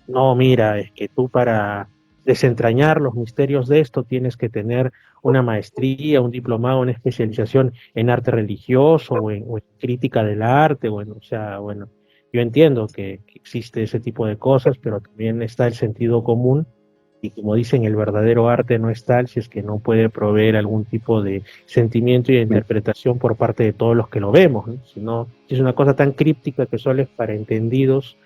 [SPEAKER 4] no, mira, es que tú para desentrañar los misterios de esto tienes que tener una maestría, un diplomado, una especialización en arte religioso o en crítica del arte, bueno, o sea, bueno, yo entiendo que existe ese tipo de cosas, pero también está el sentido común, y como dicen, el verdadero arte no es tal si es que no puede proveer algún tipo de sentimiento y de interpretación por parte de todos los que lo vemos, ¿no? Si es una cosa tan críptica que solo es para entendidos,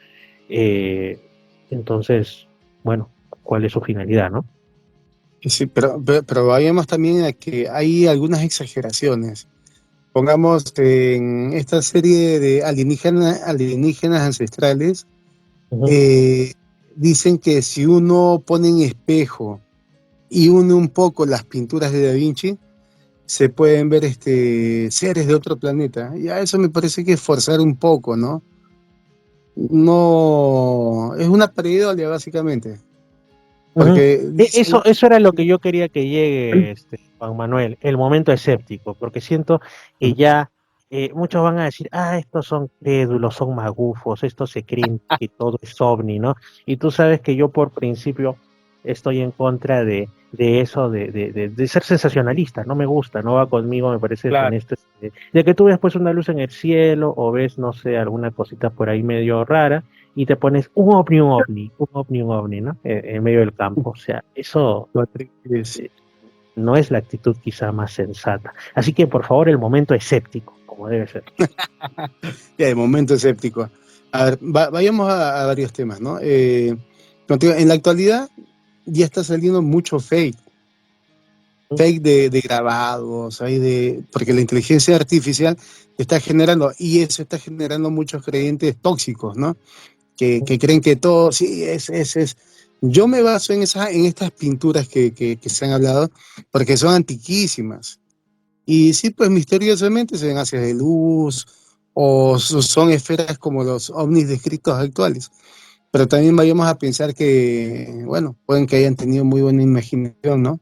[SPEAKER 4] entonces, bueno, ¿cuál es su finalidad, no?
[SPEAKER 5] Sí, pero vayamos también a que hay algunas exageraciones. Pongamos en esta serie de alienígenas ancestrales, dicen que si uno pone en espejo y une un poco las pinturas de Da Vinci, se pueden ver seres de otro planeta. Ya eso me parece que es forzar un poco, ¿no? No, es una pareidolia básicamente,
[SPEAKER 4] Ujú.
[SPEAKER 5] porque dicen,
[SPEAKER 4] Eso era lo que yo quería que llegue, Juan Manuel, el momento escéptico, porque siento que ya muchos van a decir, estos son crédulos, son magufos, estos se creen que todo es ovni, ¿no? Y tú sabes que yo por principio estoy en contra de eso, de ser sensacionalista, no me gusta, no va conmigo, me parece
[SPEAKER 5] claro,
[SPEAKER 4] funesto, de que tú ves pues una luz en el cielo o ves, no sé, alguna cosita por ahí medio rara y te pones un ovni, un ovni, un ovni, un ovni, ¿no? En medio del campo. O sea, eso
[SPEAKER 5] lo atribuyes.
[SPEAKER 4] no es la actitud quizá más sensata. Así que, por favor, el momento escéptico, como debe ser.
[SPEAKER 5] Ya, de momento escéptico. A ver, vayamos a varios temas, ¿no? Como te digo, en la actualidad ya está saliendo mucho fake de grabados, porque la inteligencia artificial está generando, y eso está generando muchos creyentes tóxicos, ¿no? Que creen que todo, sí, es. Yo me baso en estas pinturas que se han hablado, porque son antiquísimas. Y sí, pues misteriosamente se ven haces de luz, o son esferas como los ovnis descritos actuales. Pero también vayamos a pensar que, bueno, pueden que hayan tenido muy buena imaginación, ¿no?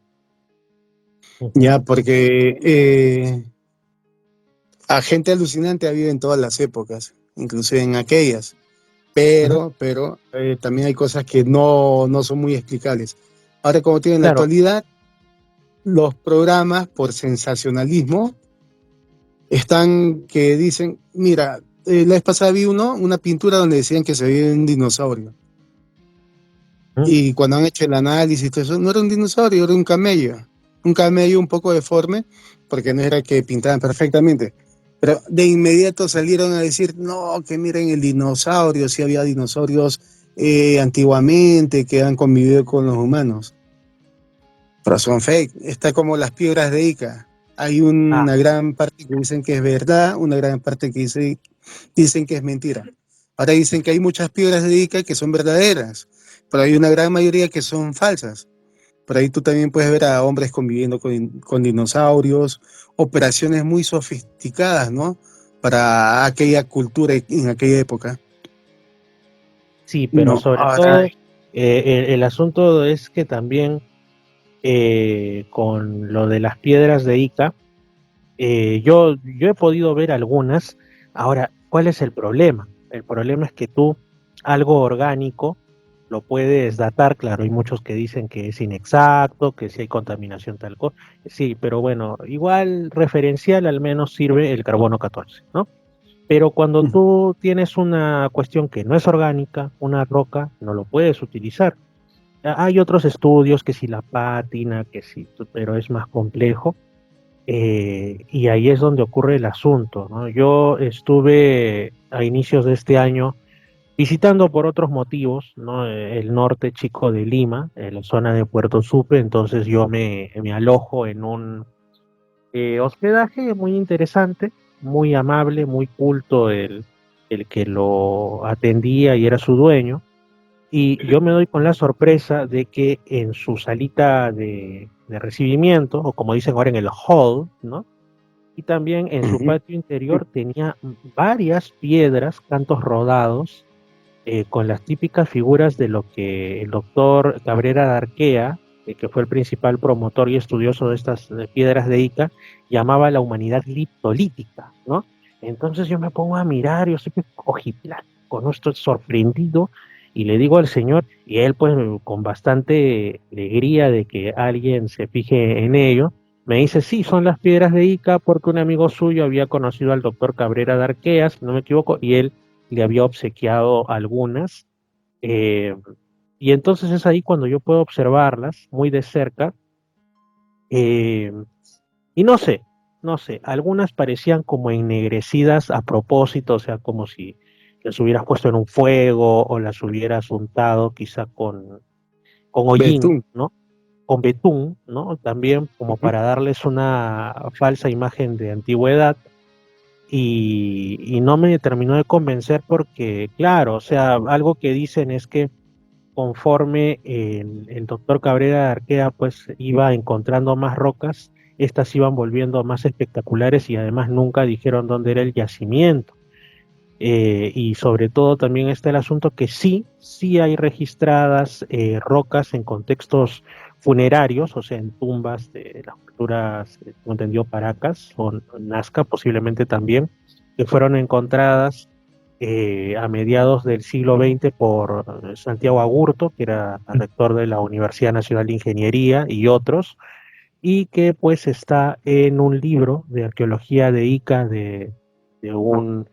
[SPEAKER 4] Ujú.
[SPEAKER 5] Ya, porque a gente alucinante ha habido en todas las épocas, inclusive en aquellas.
[SPEAKER 4] Ujú.
[SPEAKER 5] Pero también hay cosas que no son muy explicables. Ahora, como tienen en la
[SPEAKER 4] Claro.
[SPEAKER 5] actualidad, los programas por sensacionalismo están que dicen, mira, la vez pasada vi una pintura donde decían que se veía un dinosaurio.
[SPEAKER 4] Ujú.
[SPEAKER 5] Y cuando han hecho el análisis, todo eso, no era un dinosaurio, era un camello. Un camello un poco deforme, porque no era que pintaban perfectamente. Pero de inmediato salieron a decir, no, que miren el dinosaurio, si había dinosaurios antiguamente que han convivido con los humanos. Pero son fake. Está como las piedras de Ica. Hay
[SPEAKER 4] Ah,
[SPEAKER 5] una gran parte que dicen que es verdad, una gran parte que dicen que es mentira. Ahora dicen que hay muchas piedras de Ica que son verdaderas, pero hay una gran mayoría que son falsas. Por ahí tú también puedes ver a hombres conviviendo con dinosaurios, operaciones muy sofisticadas, ¿no? Para aquella cultura en aquella época.
[SPEAKER 4] sí, pero
[SPEAKER 5] No,
[SPEAKER 4] sobre
[SPEAKER 5] ahora,
[SPEAKER 4] todo, el asunto es que también con lo de las piedras de Ica, yo he podido ver algunas. Ahora, ¿cuál es el problema? El problema es que tú, algo orgánico, lo puedes datar, claro, hay muchos que dicen que es inexacto, que si hay contaminación tal cosa, sí, pero bueno, igual referencial al menos sirve el carbono 14, ¿no? Pero cuando tú tienes una cuestión que no es orgánica, una roca, no lo puedes utilizar. Hay otros estudios que si la pátina, que si, pero es más complejo. Y ahí es donde ocurre el asunto, ¿no? Yo estuve a inicios de este año visitando por otros motivos, ¿no? El norte chico de Lima, en la zona de Puerto Sucre, entonces yo me alojo en un hospedaje muy interesante, muy amable, muy culto el que lo atendía y era su dueño. Y yo me doy con la sorpresa de que en su salita de recibimiento, o como dicen ahora en el hall, ¿no? Y también en su patio interior tenía varias piedras, cantos rodados, con las típicas figuras de lo que el doctor Cabrera de Arquea, que fue el principal promotor y estudioso de estas piedras de Ica, llamaba la humanidad liptolítica, ¿no? Entonces yo me pongo a mirar, yo estoy ojiplático, ¿no? Estoy sorprendido y le digo al señor, y él pues con bastante alegría de que alguien se fije en ello, me dice, sí, son las piedras de Ica porque un amigo suyo había conocido al doctor Cabrera de Arquea, si no me equivoco, y él le había obsequiado algunas. eh, y entonces es ahí cuando yo puedo observarlas muy de cerca. eh, y no sé, algunas parecían como ennegrecidas a propósito, o sea, como si las hubieras puesto en un fuego o las hubieras untado quizá con hollín,
[SPEAKER 5] betún.
[SPEAKER 4] ¿no? Con betún, ¿no? También como para darles una falsa imagen de antigüedad. Y no me terminó de convencer porque, claro, o sea, algo que dicen es que conforme el doctor Cabrera de Arquea pues iba encontrando más rocas, estas se iban volviendo más espectaculares y además nunca dijeron dónde era el yacimiento. Y sobre todo también está el asunto que sí hay registradas rocas en contextos funerarios, o sea, en tumbas de las culturas, como entendió, Paracas o Nazca posiblemente también, que fueron encontradas a mediados del siglo XX por Santiago Agurto, que era rector de la Universidad Nacional de Ingeniería, y otros, y que pues está en un libro de arqueología de Ica de un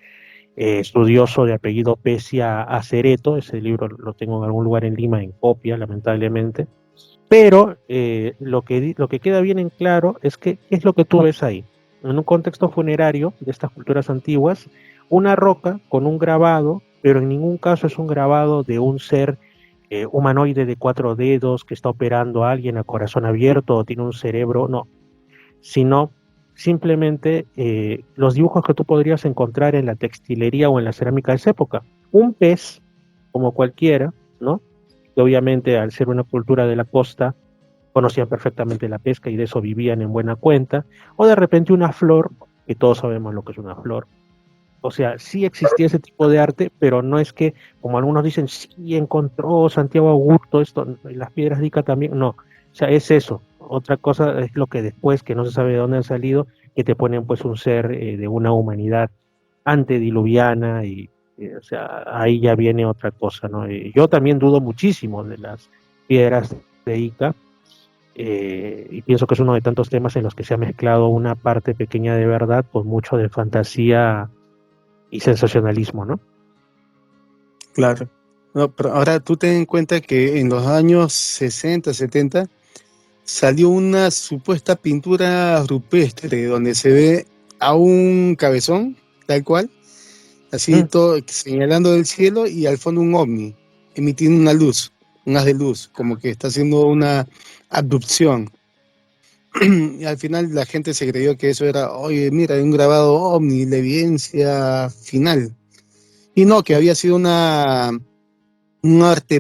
[SPEAKER 4] estudioso de apellido Pesia Acereto. Ese libro lo tengo en algún lugar en Lima en copia, lamentablemente. Pero lo que queda bien en claro es que es lo que tú ves ahí. En un contexto funerario de estas culturas antiguas, una roca con un grabado, pero en ningún caso es un grabado de un ser humanoide de 4 dedos que está operando a alguien a corazón abierto o tiene un cerebro, no, sino simplemente los dibujos que tú podrías encontrar en la textilería o en la cerámica de esa época. Un pez, como cualquiera, ¿no? Que obviamente al ser una cultura de la costa, conocían perfectamente la pesca y de eso vivían en buena cuenta, o de repente una flor, que todos sabemos lo que es una flor. O sea, sí existía ese tipo de arte, pero no es que, como algunos dicen, sí encontró Santiago Augusto esto, y las piedras de Ica también, no. O sea, es eso. Otra cosa es lo que después, que no se sabe de dónde han salido, que te ponen pues un ser de una humanidad antediluviana o sea, ahí ya viene otra cosa, ¿no? Yo también dudo muchísimo de las piedras de Ica, y pienso que es uno de tantos temas en los que se ha mezclado una parte pequeña de verdad con mucho de fantasía y sensacionalismo, ¿no?
[SPEAKER 5] Claro. No, pero ahora tú ten en cuenta que en los años 60, 70 salió una supuesta pintura rupestre donde se ve a un cabezón, tal cual, así todo señalando del cielo y al fondo un ovni, emitiendo una luz, un haz de luz, como que está haciendo una abducción. Y al final la gente se creyó que eso era, oye, mira, hay un grabado ovni, la evidencia final. Y no, que había sido un arte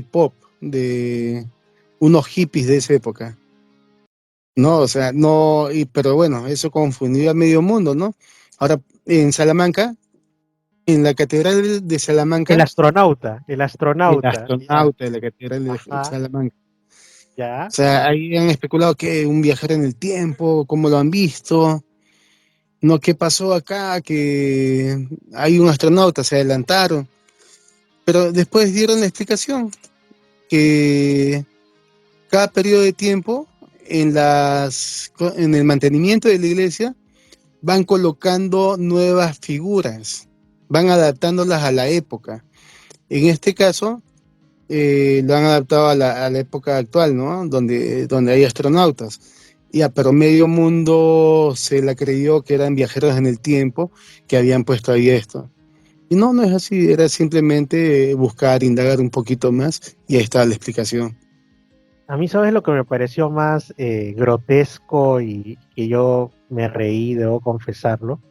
[SPEAKER 5] pop de unos hippies de esa época. No, o sea, no, pero bueno, eso confundió a medio mundo, ¿no? Ahora, en Salamanca, en la Catedral de Salamanca,
[SPEAKER 4] El astronauta,
[SPEAKER 5] el astronauta de la Catedral de
[SPEAKER 4] ajá,
[SPEAKER 5] Salamanca.
[SPEAKER 4] ya.
[SPEAKER 5] O sea, ahí han especulado que un viajero en el tiempo, cómo lo han visto, no, qué pasó acá, que hay un astronauta, se adelantaron, pero después dieron la explicación que cada periodo de tiempo en el mantenimiento de la iglesia van colocando nuevas figuras, van adaptándolas a la época. En este caso, lo han adaptado a la época actual, ¿no? Donde hay astronautas. Ya, pero medio mundo se la creyó que eran viajeros en el tiempo que habían puesto ahí esto. Y no, no es así, era simplemente buscar, indagar un poquito más y ahí está la explicación.
[SPEAKER 4] A mí, ¿sabes lo que me pareció más grotesco y que yo me reí, debo confesarlo?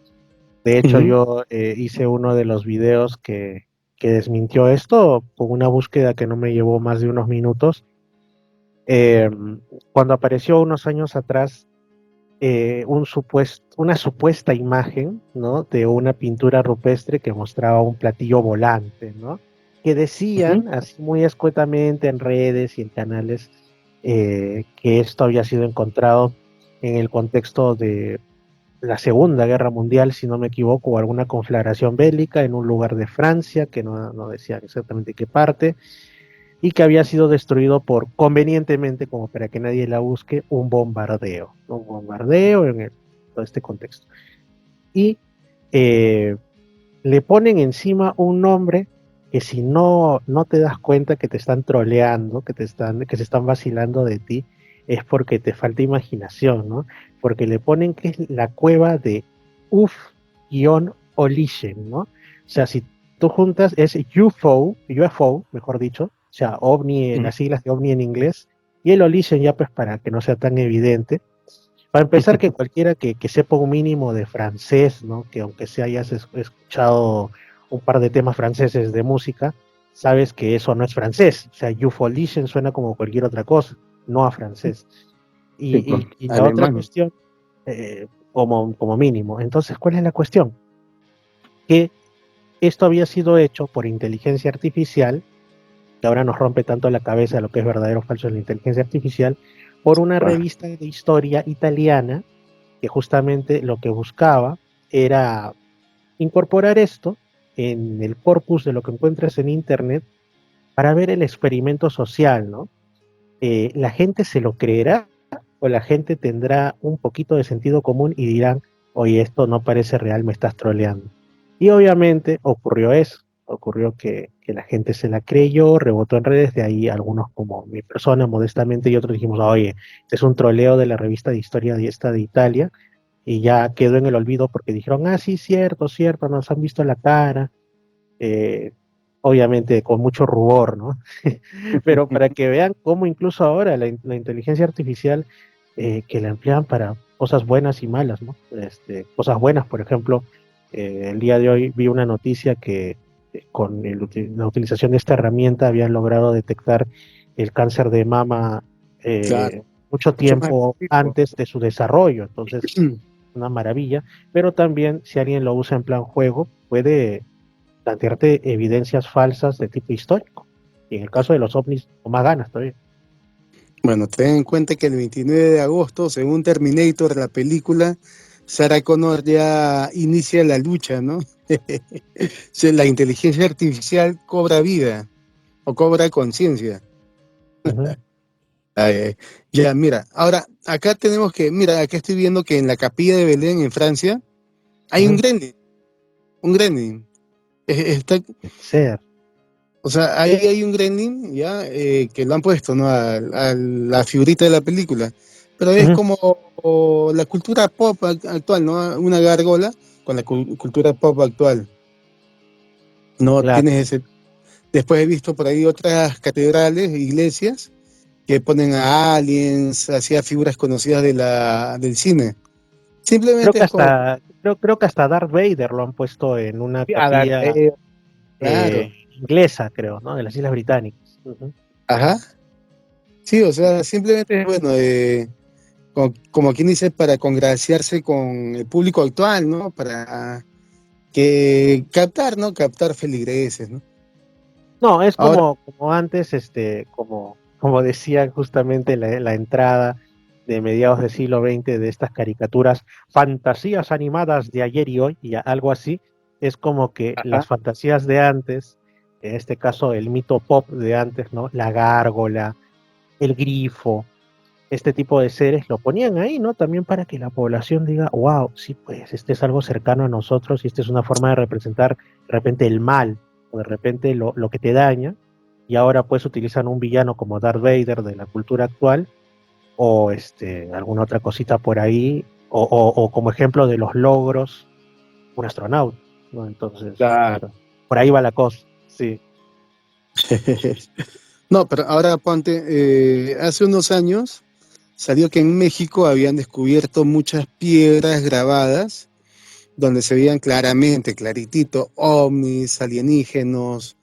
[SPEAKER 4] De hecho,
[SPEAKER 5] Ujú.
[SPEAKER 4] yo hice uno de los videos que desmintió esto con una búsqueda que no me llevó más de unos minutos. Eh, Cuando apareció unos años atrás una supuesta imagen, ¿no? De una pintura rupestre que mostraba un platillo volante, ¿no? Que
[SPEAKER 5] Ujú.
[SPEAKER 4] decían, así muy escuetamente en redes y en canales, que esto había sido encontrado en el contexto de la Segunda Guerra Mundial, si no me equivoco, o alguna conflagración bélica en un lugar de Francia, que no decía exactamente qué parte, y que había sido destruido por, convenientemente, como para que nadie la busque, un bombardeo en todo este contexto. Y eh, le ponen encima un nombre que si no te das cuenta que te están troleando, que se están vacilando de ti, es porque te falta imaginación, ¿no? Porque le ponen que es la cueva de UF-Olishen, ¿no? O sea, si tú juntas, es UFO, mejor dicho, o sea, OVNI,
[SPEAKER 5] Ujú.
[SPEAKER 4] las siglas de OVNI en inglés, y el Olishen ya pues para que no sea tan evidente. Para empezar, que cualquiera que sepa un mínimo de francés, ¿no? Que aunque se hayas escuchado un par de temas franceses de música, sabes que eso no es francés. O sea, suena como cualquier otra cosa, no a francés.
[SPEAKER 5] Sí, pues,
[SPEAKER 4] Y la otra
[SPEAKER 5] alemán.
[SPEAKER 4] cuestión, como mínimo. Entonces, ¿cuál es la cuestión? Que esto había sido hecho por inteligencia artificial, que ahora nos rompe tanto la cabeza lo que es verdadero o falso en la inteligencia artificial, por una
[SPEAKER 5] Ah,
[SPEAKER 4] revista de historia italiana que justamente lo que buscaba era incorporar esto en el corpus de lo que encuentras en Internet para ver el experimento social, ¿no? ¿La gente se lo creerá o la gente tendrá un poquito de sentido común y dirán, oye, esto no parece real, me estás troleando? Y obviamente ocurrió eso, ocurrió que la gente se la creyó, rebotó en redes, de ahí algunos como mi persona modestamente y otros dijimos, oye, este es un troleo de la revista de historia de esta de Italia, y ya quedó en el olvido porque dijeron, ah, sí, cierto, cierto, nos han visto la cara, eh, obviamente con mucho rubor, ¿no? Pero para que vean cómo incluso ahora la inteligencia artificial que la emplean para cosas buenas y malas, ¿no? Cosas buenas, por ejemplo, el día de hoy vi una noticia que con la utilización de esta herramienta habían logrado detectar el cáncer de mama
[SPEAKER 5] claro,
[SPEAKER 4] mucho
[SPEAKER 5] mucho más
[SPEAKER 4] tiempo
[SPEAKER 5] específico.
[SPEAKER 4] antes de su desarrollo, entonces una maravilla, pero también si alguien lo usa en plan juego, puede plantearte evidencias falsas de tipo histórico. Y en el caso de los ovnis, o más ganas todavía.
[SPEAKER 5] Bueno, ten en cuenta que el 29 de agosto, según Terminator, la película, Sarah Connor ya inicia la lucha, ¿no? La inteligencia artificial cobra vida o cobra conciencia.
[SPEAKER 4] Ujú,
[SPEAKER 5] Ay, ay. Ya, mira, ahora acá tenemos que, mira, acá estoy viendo que en la capilla de Belén, en Francia, hay
[SPEAKER 4] ujú.
[SPEAKER 5] un gremlin. Está,
[SPEAKER 4] Puede ser.
[SPEAKER 5] o sea, ahí hay un gremlin, ya, que lo han puesto, ¿no? A la figurita de la película. Pero es
[SPEAKER 4] Ujú,
[SPEAKER 5] como o la cultura pop actual, ¿no? Una gárgola con la cultura pop actual. No
[SPEAKER 4] claro.
[SPEAKER 5] tienes ese. Después he visto por ahí otras catedrales, iglesias, que ponen a aliens, hacía figuras conocidas del cine.
[SPEAKER 4] Creo
[SPEAKER 5] Simplemente
[SPEAKER 4] que
[SPEAKER 5] es como,
[SPEAKER 4] hasta Darth Vader lo han puesto en una
[SPEAKER 5] a dar,
[SPEAKER 4] capilla
[SPEAKER 5] claro,
[SPEAKER 4] inglesa, creo, ¿no? De las Islas Británicas. Ujú.
[SPEAKER 5] ajá. Sí, o sea, simplemente, bueno, como quien dice, para congraciarse con el público actual, ¿no? Para que captar, ¿no? Captar feligreses, ¿no?
[SPEAKER 4] No, es
[SPEAKER 5] Ahora,
[SPEAKER 4] como antes, como decía justamente la entrada de mediados del siglo XX de estas caricaturas, fantasías animadas de ayer y hoy, y algo así, es como que
[SPEAKER 5] ajá,
[SPEAKER 4] las fantasías de antes, en este caso el mito pop de antes, ¿no? La gárgola, el grifo, este tipo de seres lo ponían ahí, ¿no? También para que la población diga, wow, sí, pues este es algo cercano a nosotros y esta es una forma de representar de repente el mal o de repente lo que te daña. Y ahora pues utilizan un villano como Darth Vader de la cultura actual o alguna otra cosita por ahí o como ejemplo de los logros un astronauta, ¿no? Entonces,
[SPEAKER 5] claro.
[SPEAKER 4] por ahí va la cosa, sí.
[SPEAKER 5] No, pero ahora ponte, hace unos años salió que en México habían descubierto muchas piedras grabadas donde se veían claramente, claritito, ovnis, alienígenos,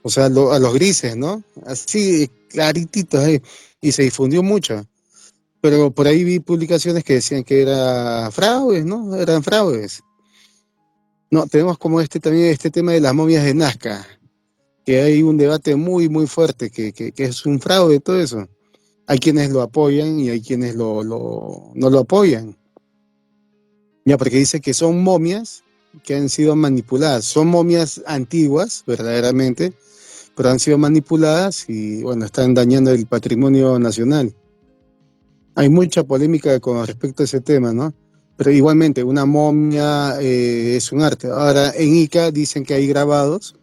[SPEAKER 5] o sea, a los grises, ¿no? Así, clarititos, y se difundió mucho. Pero por ahí vi publicaciones que decían que era fraudes, ¿no? Eran fraudes. No, tenemos como también este tema de las momias de Nazca, que hay un debate muy, muy fuerte, que es un fraude todo eso. Hay quienes lo apoyan y hay quienes no lo apoyan. Ya, porque dice que son momias que han sido manipuladas. Son momias antiguas, verdaderamente, pero han sido manipuladas y, bueno, están dañando el patrimonio nacional. Hay mucha polémica con respecto a ese tema, ¿no? Pero igualmente, una momia es un arte. Ahora, en Ica dicen que hay grabados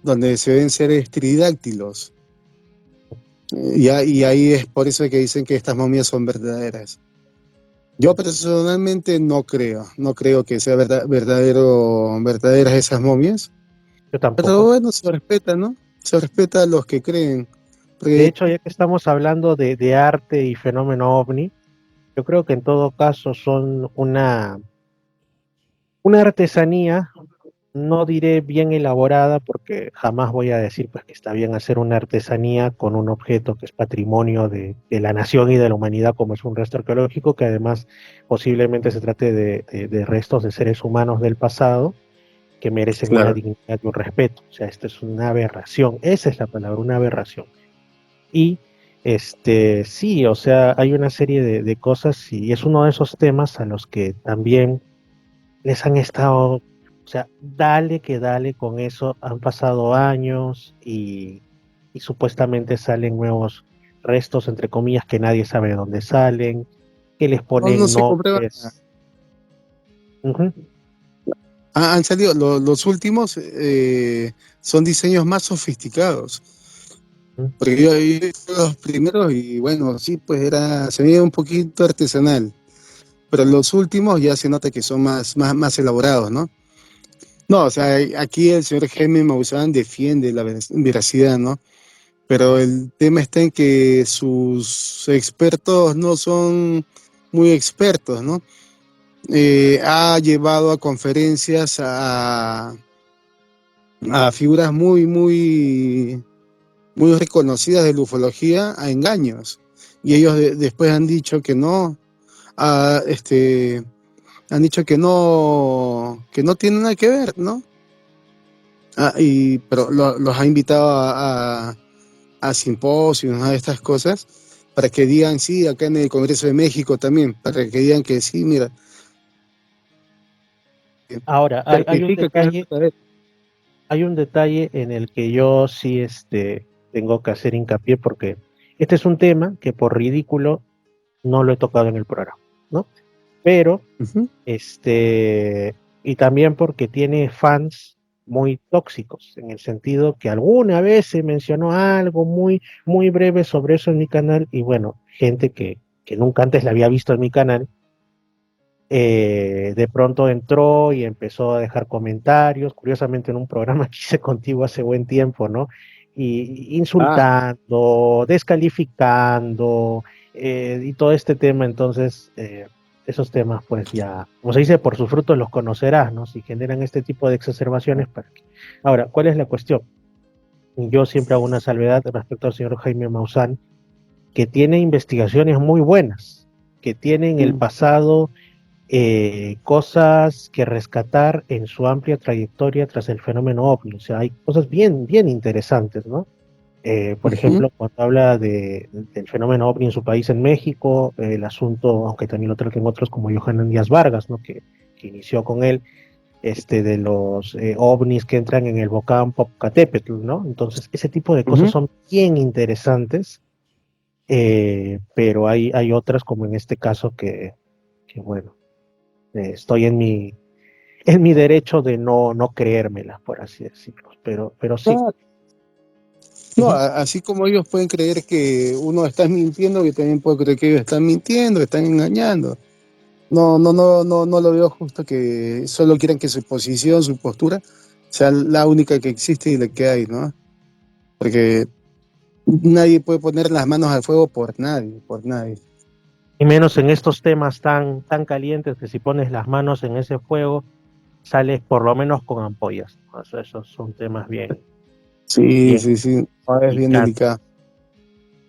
[SPEAKER 5] donde se ven seres tridáctilos. Y ahí es por eso que dicen que estas momias son verdaderas. Yo personalmente no creo que sea verdaderas esas momias,
[SPEAKER 4] Yo
[SPEAKER 5] pero
[SPEAKER 4] tampoco.
[SPEAKER 5] bueno, se respeta, ¿no? Se respeta a los que creen.
[SPEAKER 4] De
[SPEAKER 5] Porque,
[SPEAKER 4] hecho, ya que estamos hablando de arte y fenómeno ovni, yo creo que en todo caso son una artesanía no diré bien elaborada, porque jamás voy a decir pues, que está bien hacer una artesanía con un objeto que es patrimonio de la nación y de la humanidad, como es un resto arqueológico, que además posiblemente se trate de restos de seres humanos del pasado que merecen una
[SPEAKER 5] Claro.
[SPEAKER 4] dignidad y un respeto. O sea, esto es una aberración, esa es la palabra, una aberración. Y sí, o sea, hay una serie de cosas y es uno de esos temas a los que también les han estado, o sea, dale que dale con eso, han pasado años y supuestamente salen nuevos restos, entre comillas, que nadie sabe de dónde salen, que les
[SPEAKER 5] No, no
[SPEAKER 4] ponen
[SPEAKER 5] se comprueba nada.
[SPEAKER 4] nombres. Ujú.
[SPEAKER 5] Han salido, los últimos son diseños más sofisticados. Porque yo vi los primeros y bueno, sí, pues se veía un poquito artesanal. Pero los últimos ya se nota que son más elaborados, ¿no? No, o sea, aquí el señor Jaime Maussan defiende la veracidad, ¿no? Pero el tema está en que sus expertos no son muy expertos, ¿no? Ha llevado a conferencias a figuras muy reconocidas de la ufología a engaños. Y ellos después han dicho que no, ah, han dicho que no tiene nada que ver, ¿no? Pero los ha invitado a simposios, a estas cosas, para que digan, sí, acá en el Congreso de México también, para que digan que sí, mira,
[SPEAKER 4] Ahora,
[SPEAKER 5] certifica que es verdadero.
[SPEAKER 4] hay un detalle en el que yo sí tengo que hacer hincapié porque este es un tema que por ridículo no lo he tocado en el programa, ¿no? Pero,
[SPEAKER 5] Ujú.
[SPEAKER 4] y también porque tiene fans muy tóxicos, en el sentido que alguna vez se mencionó algo muy breve sobre eso en mi canal, y bueno, gente que nunca antes la había visto en mi canal, de pronto entró y empezó a dejar comentarios, curiosamente en un programa que hice contigo hace buen tiempo, ¿no? Y
[SPEAKER 5] Ah,
[SPEAKER 4] insultando, descalificando, y todo este tema, entonces, esos temas, pues ya, como se dice, por sus frutos los conocerás, ¿no? Si generan este tipo de exacerbaciones, ¿para qué? Ahora, ¿cuál es la cuestión? Yo siempre hago una salvedad respecto al señor Jaime Maussan, que tiene investigaciones muy buenas, que tiene en el
[SPEAKER 5] mm,
[SPEAKER 4] pasado cosas que rescatar en su amplia trayectoria tras el fenómeno OVNI. O sea, hay cosas bien interesantes, ¿no? Por
[SPEAKER 5] ujú,
[SPEAKER 4] ejemplo, cuando habla del fenómeno OVNI en su país, en México, el asunto, aunque también lo traten otros como Johanan Díaz Vargas, ¿no? Que inició con él, de los ovnis que entran en el volcán Popocatépetl, ¿no? Entonces, ese tipo de cosas
[SPEAKER 5] ujú.
[SPEAKER 4] son bien interesantes, pero hay otras, como en este caso, que bueno, estoy en mi derecho de no creérmela, por así decirlo. Pero sí.
[SPEAKER 5] Claro. No,
[SPEAKER 4] Ujú.
[SPEAKER 5] así como ellos pueden creer que uno está mintiendo, yo también puedo creer que ellos están mintiendo, que están engañando. No lo veo justo que solo quieran que su posición, su postura, sea la única que existe y la que hay, ¿no? Porque nadie puede poner las manos al fuego por nadie, por nadie.
[SPEAKER 4] Y menos en estos temas tan calientes que si pones las manos en ese fuego, sales por lo menos con ampollas, ¿no? Esos son temas
[SPEAKER 5] Sí,
[SPEAKER 4] bien
[SPEAKER 5] sí, sí, no, es bien
[SPEAKER 4] delicados.
[SPEAKER 5] delicado.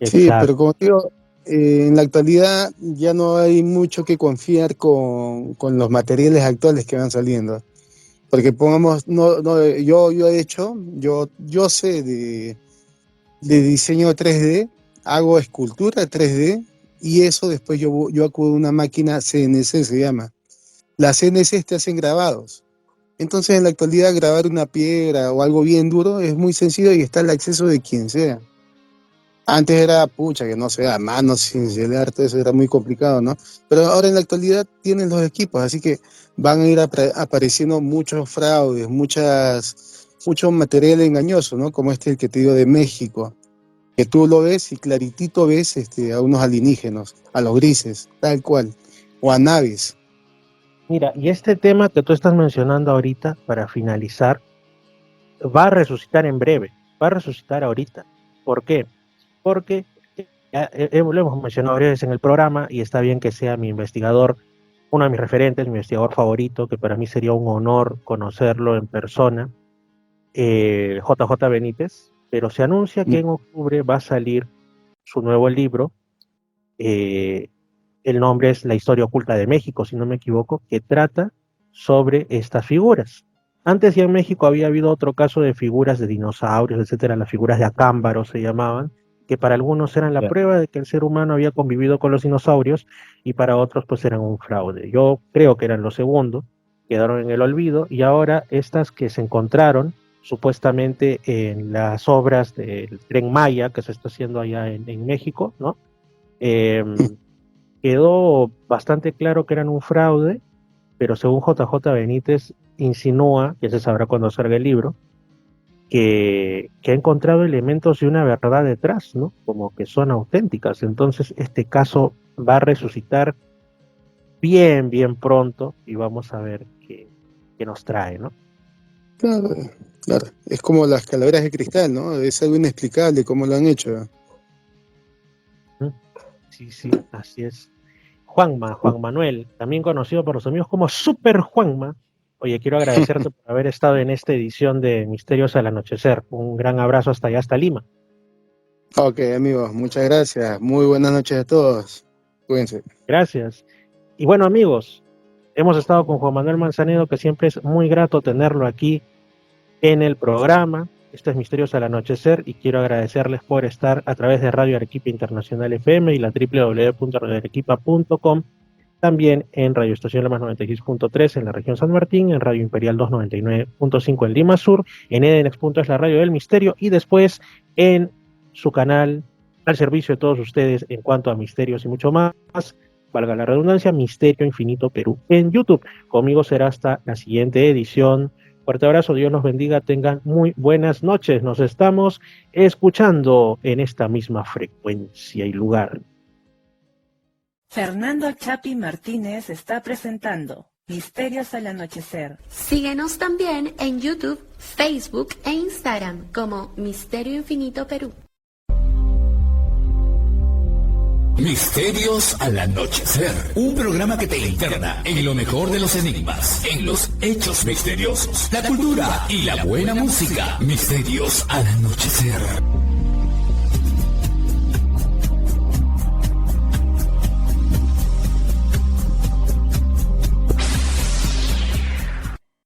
[SPEAKER 5] Sí, pero
[SPEAKER 4] Exacto.
[SPEAKER 5] como te digo, en la actualidad ya no hay mucho que confiar con los materiales actuales que van saliendo. Porque pongamos, yo he hecho, yo sé de diseño 3D, hago escultura 3D y eso después yo acudo a una máquina CNC, se llama. Las CNC te hacen grabados. Entonces en la actualidad grabar una piedra o algo bien duro es muy sencillo y está al acceso de quien sea. Antes era, pucha, que no sé, a mano, cincelar, todo eso era muy complicado, ¿no? Pero ahora en la actualidad tienen los equipos, así que van a ir apareciendo muchos fraudes, mucho material engañoso, ¿no? Como el que te digo de México, que tú lo ves y claritito ves a unos alienígenas, a los grises, tal cual, o a naves.
[SPEAKER 4] Mira, y este tema que tú estás mencionando ahorita, para finalizar, va a resucitar en breve, va a resucitar ahorita. ¿Por qué? Porque ya lo hemos mencionado varias veces en el programa y está bien que sea mi investigador uno de mis referentes, mi investigador favorito, que para mí sería un honor conocerlo en persona, JJ Benítez, pero se anuncia que en octubre va a salir su nuevo libro. El nombre es La historia oculta de México, si no me equivoco, que trata sobre estas figuras. Antes ya en México había habido otro caso de figuras de dinosaurios, etcétera, las figuras de Acámbaro se llamaban, que para algunos eran la prueba de que el ser humano había convivido con los dinosaurios y para otros pues eran un fraude. Yo creo que eran los segundos, quedaron en el olvido y ahora estas que se encontraron supuestamente en las obras del Tren Maya que se está haciendo allá en México, ¿no? Quedó bastante claro que eran un fraude, pero según JJ Benítez insinúa, que se sabrá cuando salga el libro, que ha encontrado elementos de una verdad detrás, ¿no? Como que son auténticas. Entonces este caso va a resucitar bien pronto y vamos a ver qué nos trae, ¿no?
[SPEAKER 5] Claro, claro. Es como las calaveras de cristal, ¿no? Es algo inexplicable cómo lo han hecho.
[SPEAKER 4] Sí, así es. Juan Manuel, también conocido por los amigos como Super Juanma. Oye, quiero agradecerte por haber estado en esta edición de Misterios al Anochecer. Un gran abrazo hasta allá, hasta Lima.
[SPEAKER 5] Ok, amigos, muchas gracias. Muy buenas noches a todos. Cuídense.
[SPEAKER 4] Gracias. Y bueno, amigos, hemos estado con Juan Manuel Manzanedo, que siempre es muy grato tenerlo aquí en el programa. Esto es Misterios al Anochecer y quiero agradecerles por estar a través de Radio Arequipa Internacional FM y la www.radioarequipa.com, también en Radio Estación La Más 96.3 en la región San Martín, en Radio Imperial 299.5 en Lima Sur, en Edenex.es la radio del misterio y después en su canal al servicio de todos ustedes en cuanto a misterios y mucho más, valga la redundancia, Misterio Infinito Perú en YouTube. Conmigo será hasta la siguiente edición. Fuerte abrazo, Dios los bendiga, tengan muy buenas noches. Nos estamos escuchando en esta misma frecuencia y lugar.
[SPEAKER 2] Fernando Chapi Martínez está presentando Misterios al Anochecer.
[SPEAKER 3] Síguenos también en YouTube, Facebook e Instagram como Misterio Infinito Perú.
[SPEAKER 1] Misterios al Anochecer, un programa que te interna en lo mejor de los enigmas, en los hechos misteriosos, la cultura y la buena música. Misterios al Anochecer.